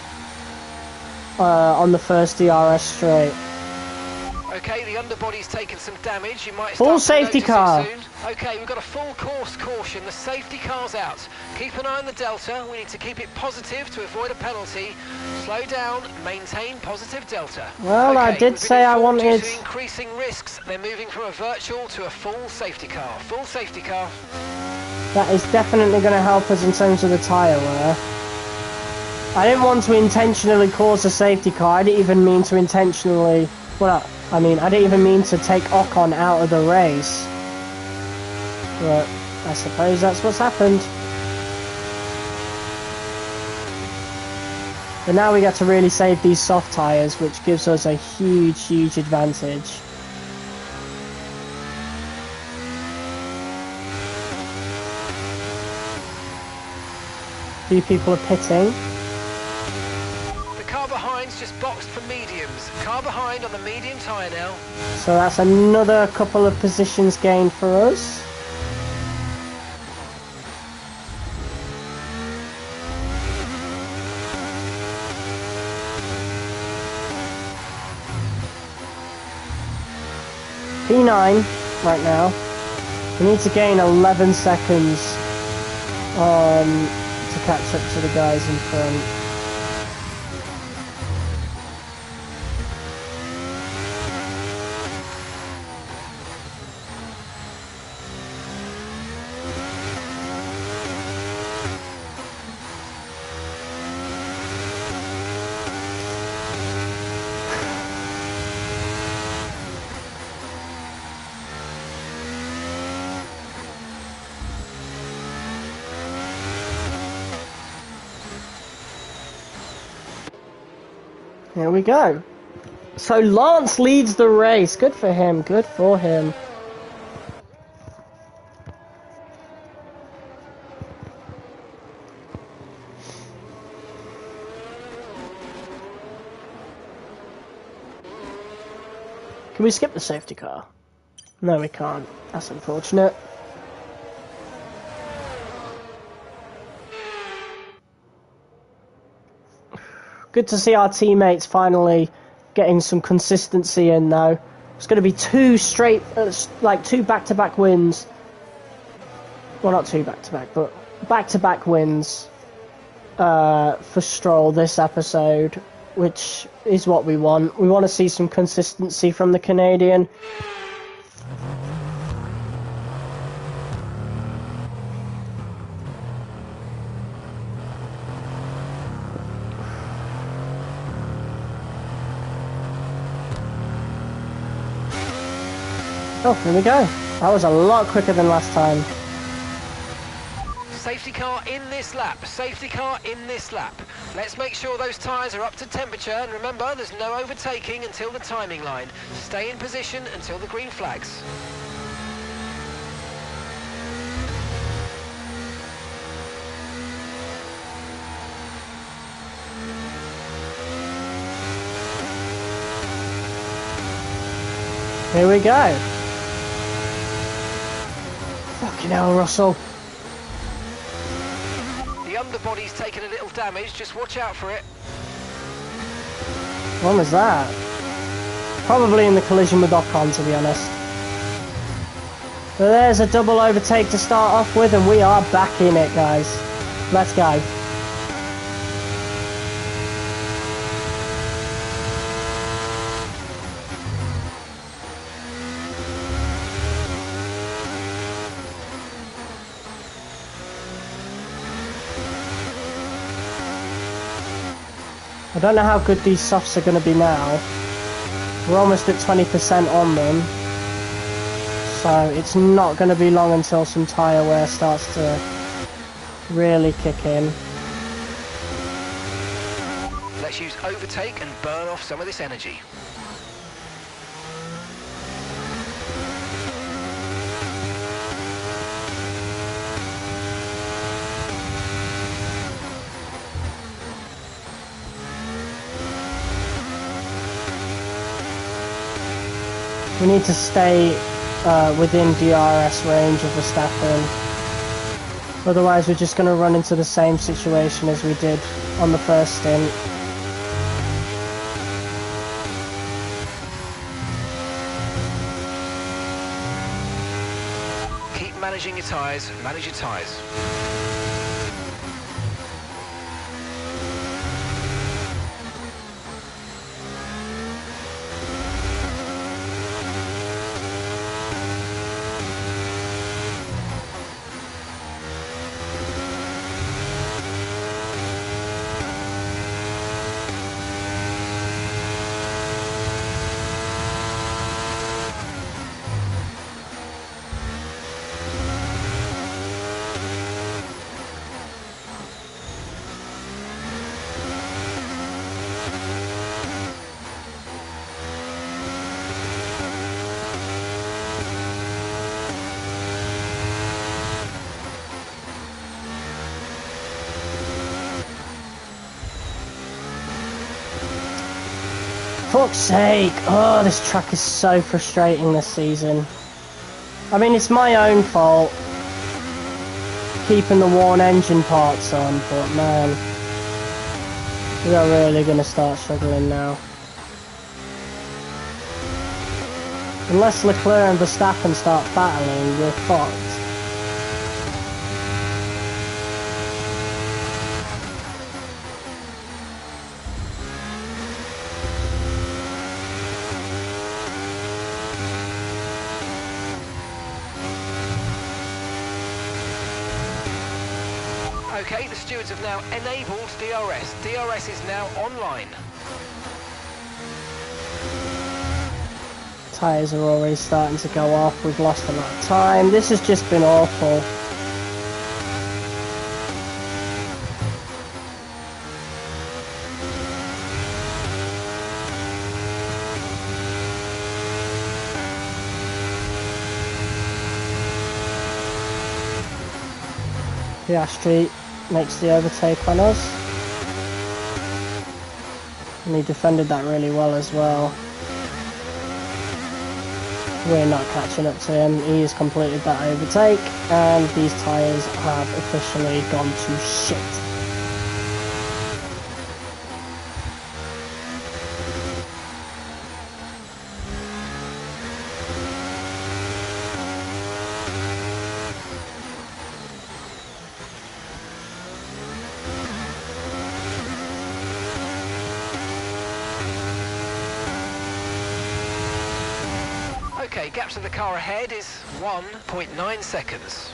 on the first DRS straight. Okay, the underbody's taken some damage. You might full start safety to car. soon. Okay, we've got a full course caution. The safety car's out. Keep an eye on the delta. We need to keep it positive to avoid a penalty. Slow down, maintain positive delta. Well, okay, I did say I wanted... Due to increasing risks, they're moving from a virtual to a full safety car. Full safety car. That is definitely going to help us in terms of the tyre wear. I didn't want to intentionally cause a safety car. I didn't even mean to intentionally... Well, I mean, I didn't even mean to take Ocon out of the race. But I suppose that's what's happened. But now we get to really save these soft tyres, which gives us a huge, huge advantage. Few people are pitting. The car behind's just boxed for mediums. Car behind on the medium tyre now. So that's another couple of positions gained for us. P9 right now. We need to gain 11 seconds to catch up to the guys in front. Here we go. So Lance leads the race. Good for him. Good for him. Can we skip the safety car? No, we can't. That's unfortunate. Good to see our teammates finally getting some consistency in, though. It's going to be two straight, two back-to-back wins. Well, not two back-to-back, but back-to-back wins for Stroll this episode, which is what we want. We want to see some consistency from the Canadian. Oh, here we go. That was a lot quicker than last time. Safety car in this lap. Safety car in this lap. Let's make sure those tyres are up to temperature. And remember, there's no overtaking until the timing line. Stay in position until the green flags. Here we go. Fucking hell, Russell. The underbody's taken a little damage, just watch out for it. When was that? Probably in the collision with Ocon, to be honest. So there's a double overtake to start off with, and we are back in it, guys. Let's go. I don't know how good these softs are going to be now. We're almost at 20% on them. So it's not going to be long until some tyre wear starts to really kick in. Let's use overtake and burn off some of this energy. We need to stay within DRS range of Verstappen. Otherwise we're just going to run into the same situation as we did on the first stint. Keep managing your tyres, manage your tyres. fuck's sake. Oh, this track is so frustrating this season. I mean, it's my own fault keeping the worn engine parts on, but man, we are really going to start struggling now. Unless Leclerc and Verstappen start battling, we're fucked. Okay, the stewards have now enabled DRS. DRS is now online. Tyres are already starting to go off. We've lost a lot of time. This has just been awful. Piastri makes the overtake on us. And he defended that really well as well. We're not catching up to him. He has completed that overtake, and these tyres have officially gone to shit. Okay, gap to the car ahead is 1.9 seconds.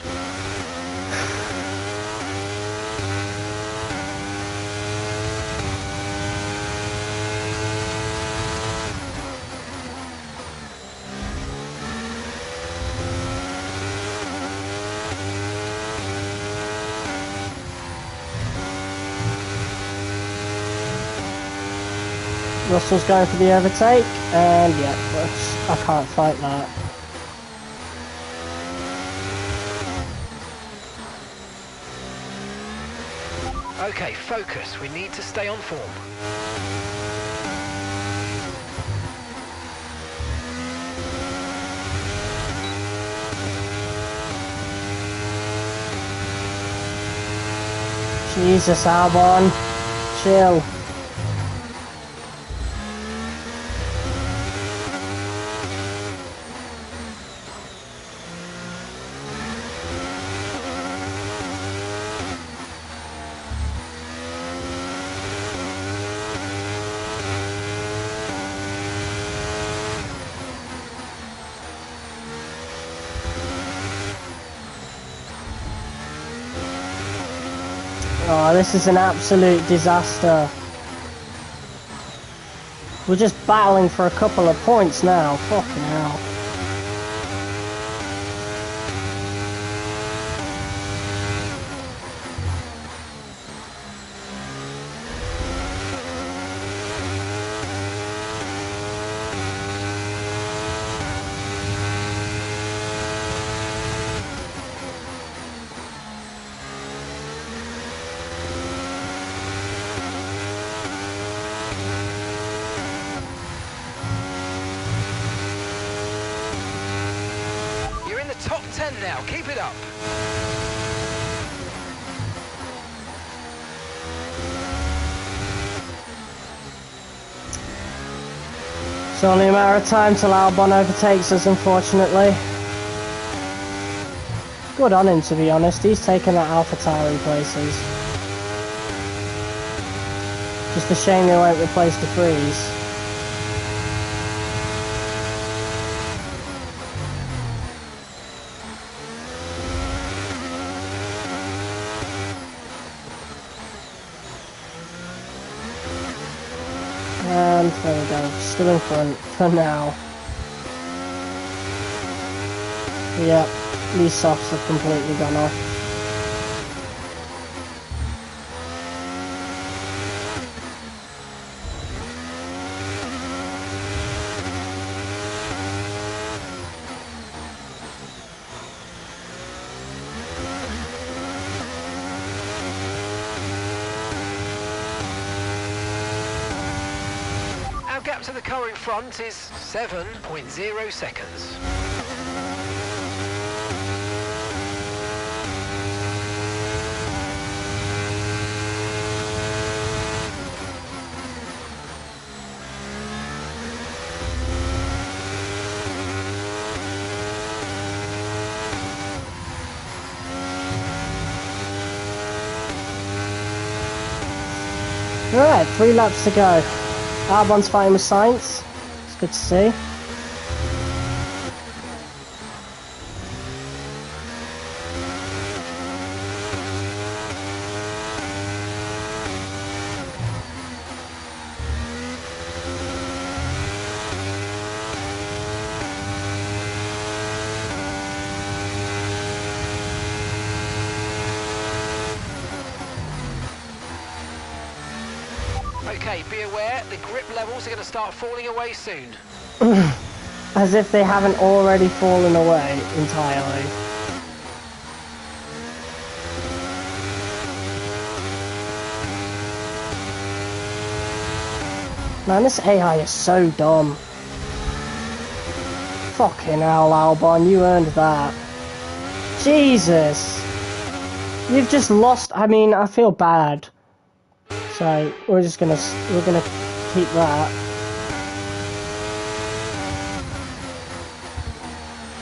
Russell's going for the overtake, and yeah, I can't fight that. Okay, focus. We need to stay on form. Jesus, Albon, chill. Oh, this is an absolute disaster. We're just battling for a couple of points now. Fucking hell. Top 10 now, keep it up. It's only a matter of time till Albon overtakes us, unfortunately. Good on him, to be honest. He's taken that Alpha Tower in places. Just a shame they won't replace the freeze. And there we go, still in front for now. Yep, these softs have completely gone off. gap to the car in front is 7.0 seconds. Alright, 3 laps to go. Albon's fine with science. It's good to see. Okay, be aware, the grip levels are going to start falling away soon. As if they haven't already fallen away entirely. Man, this AI is so dumb. Fucking hell, Albon, you earned that. Jesus! You've just lost. I mean, I feel bad. So we're gonna keep that.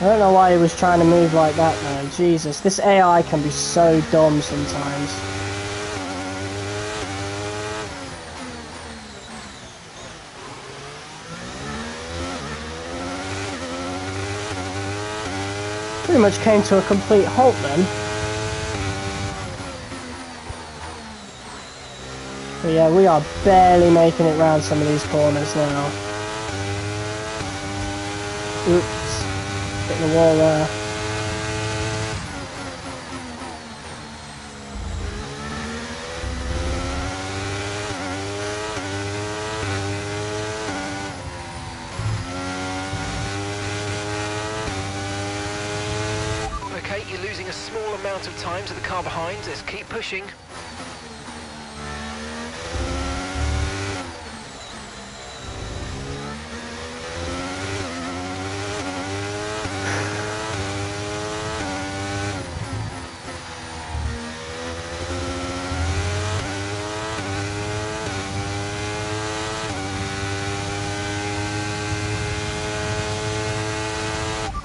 I don't know why he was trying to move like that, man. Jesus, this AI can be so dumb sometimes. Pretty much came to a complete halt then. But yeah, we are barely making it round some of these corners now. Oops. Hitting the wall there. Okay, you're losing a small amount of time to the car behind. Let's keep pushing.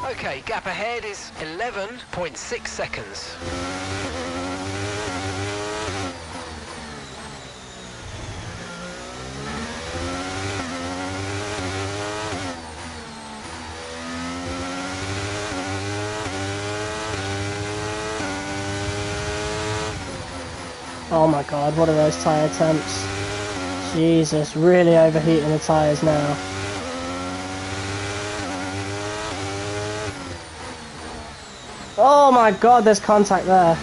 Okay, gap ahead is 11.6 seconds. Oh my god, what are those tyre temps? Jesus, really overheating the tyres now. Oh my god, there's contact there.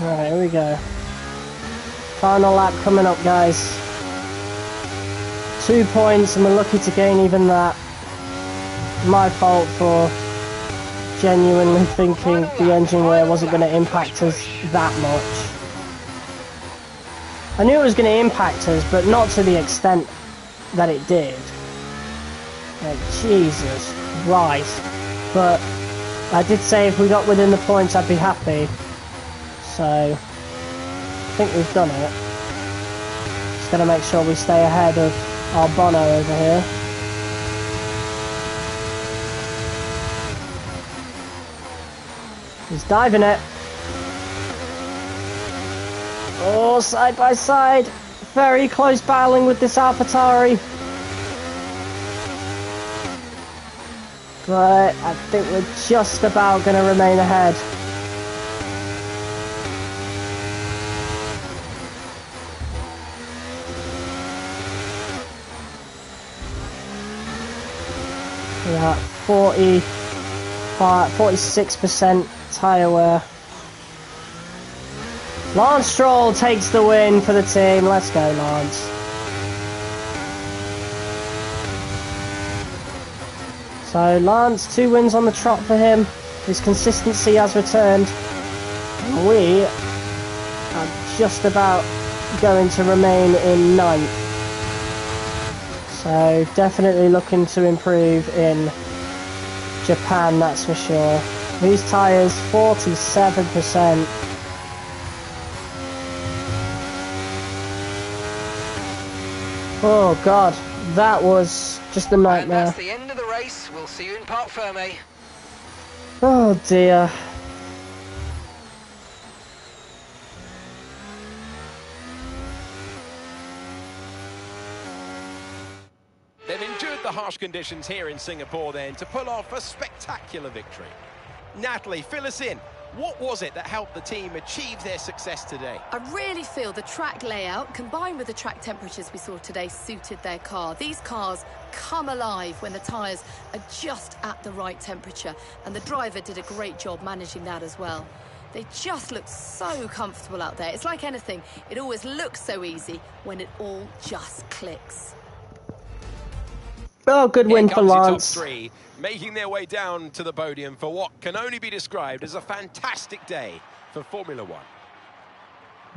Alright, here we go. Final lap coming up, guys. 2 points and we're lucky to gain even that. My fault for genuinely thinking the engine wear wasn't going to impact us that much. I knew it was going to impact us, but not to the extent that it did. Like, Jesus Christ. But I did say if we got within the points I'd be happy. So I think we've done it. Just got to make sure we stay ahead of our Bono over here. He's diving it. Oh, side by side. Very close battling with this AlphaTauri. But I think we're just about going to remain ahead. Yeah, 46% tyre wear. Lance Stroll takes the win for the team. Let's go, Lance. So Lance, 2 wins on the trot for him. His consistency has returned. And we are just about going to remain in 9th. So definitely looking to improve in Japan, that's for sure. These tyres, 47%. Oh god, that was just a nightmare. And that's the end of the race. We'll see you in Parc Fermé. Oh dear. They've endured the harsh conditions here in Singapore then to pull off a spectacular victory. Natalie, fill us in. What was it that helped the team achieve their success today? I really feel the track layout, combined with the track temperatures we saw today, suited their car. These cars come alive when the tyres are just at the right temperature, and the driver did a great job managing that as well. They just look so comfortable out there. It's like anything, it always looks so easy when it all just clicks. Oh, good win for Lance. Top 3, making their way down to the podium for what can only be described as a fantastic day for Formula 1.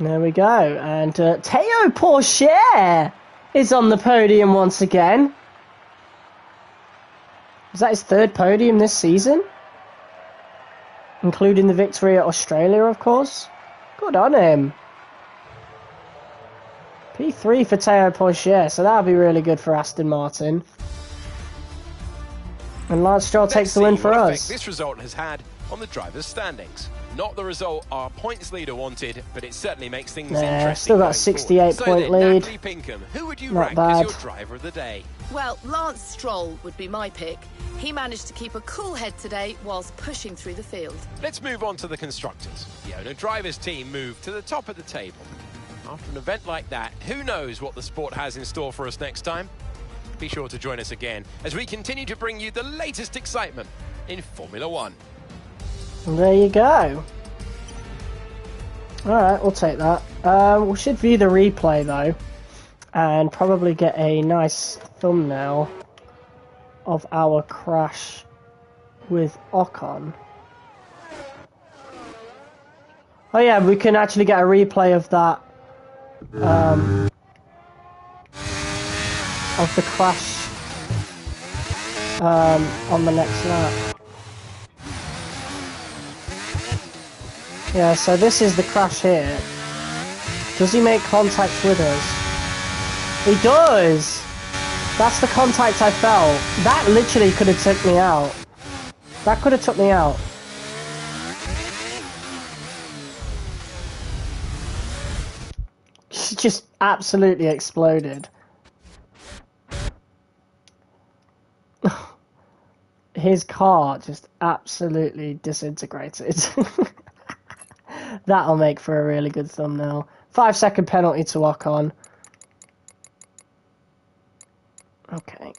There we go. And Théo Pourchaire is on the podium once again. Is that his 3rd podium this season? Including the victory at Australia, of course. Good on him. P3 for Théo Pourchaire, so that'll be really good for Aston Martin. And Lance Stroll takes the win for us. This result has had on the drivers' standings. Not the result our points leader wanted, but it certainly makes things interesting. Still got a 68-point lead. Natalie Pinkham, who would you Not rank bad. as your driver of the day? Well, Lance Stroll would be my pick. He managed to keep a cool head today whilst pushing through the field. Let's move on to the constructors. The owner-drivers team moved to the top of the table. After an event like that, who knows what the sport has in store for us next time? Be sure to join us again as we continue to bring you the latest excitement in Formula 1. There you go. Alright, we'll take that. We should view the replay though, and probably get a nice thumbnail of our crash with Ocon. Oh yeah, we can actually get a replay of that. Of the crash on the next lap. Yeah, so this is the crash here. Does he make contact with us? He does! That's the contact I felt. That literally could have took me out. That could have took me out. She just absolutely exploded. His car just absolutely disintegrated. That'll make for a really good thumbnail. 5-second penalty to Ocon. Okay,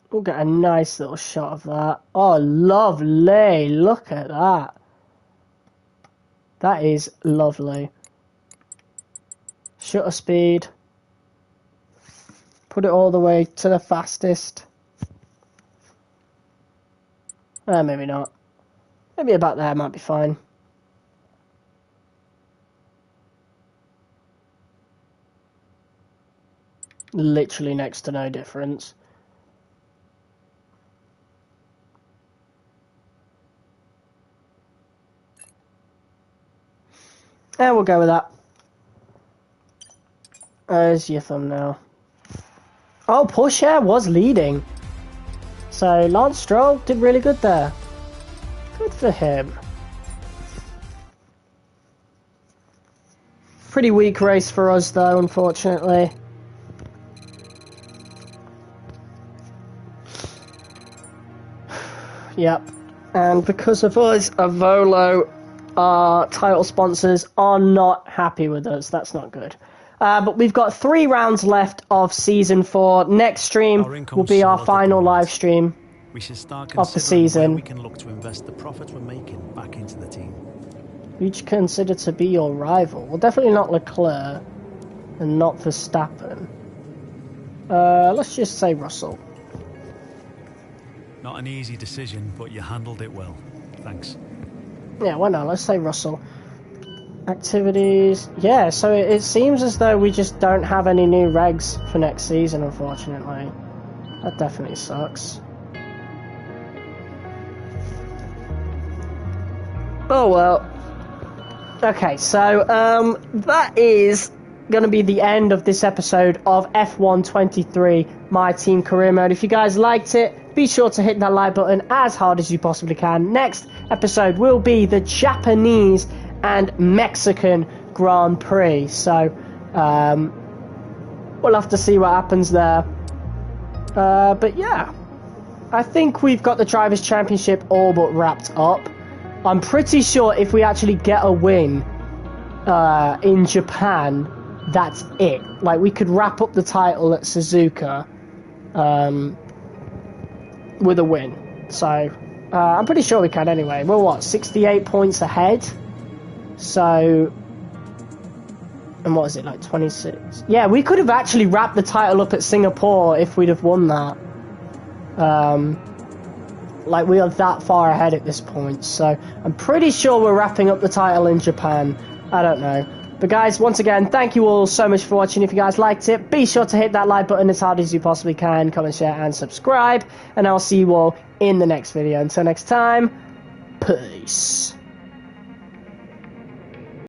we'll get a nice little shot of that. Oh, lovely! Look at that. That is lovely. Shutter speed. Put it all the way to the fastest. Maybe not. Maybe about there might be fine. Literally next to no difference. And we'll go with that. There's your thumbnail. Oh, Pourchaire was leading. So Lance Stroll did really good there. Good for him. Pretty weak race for us though, unfortunately. Yep. And because of us, Avolo, our title sponsors, are not happy with us. That's not good. But we've got 3 rounds left of Season 4. Next stream will be our final live stream. We should start of the considering where season. we can look to invest the profit we're making back into the team. Who do you consider to be your rival? Well, definitely not Leclerc and not Verstappen. Let's just say Russell. Not an easy decision, but you handled it well. Thanks. Yeah, why not? Let's say Russell. Activities. Yeah, so it seems as though we just don't have any new regs for next season, unfortunately. That definitely sucks. Oh well. Okay, so that is going to be the end of this episode of F1 23 My Team Career Mode. If you guys liked it, be sure to hit that like button as hard as you possibly can. Next episode will be the Japanese and Mexican Grand Prix. So we'll have to see what happens there. But yeah, I think we've got the Drivers' Championship all but wrapped up. I'm pretty sure if we actually get a win in Japan, that's it. Like, we could wrap up the title at Suzuka with a win. So, I'm pretty sure we can anyway. We're, what, 68 points ahead? So, and what is it, like 26? Yeah, we could have actually wrapped the title up at Singapore if we'd have won that. Like, we are that far ahead at this point, so I'm pretty sure we're wrapping up the title in Japan. I don't know. But guys, once again, thank you all so much for watching. If you guys liked it, be sure to hit that like button as hard as you possibly can, comment, share, and subscribe, and I'll see you all in the next video. Until next time, peace.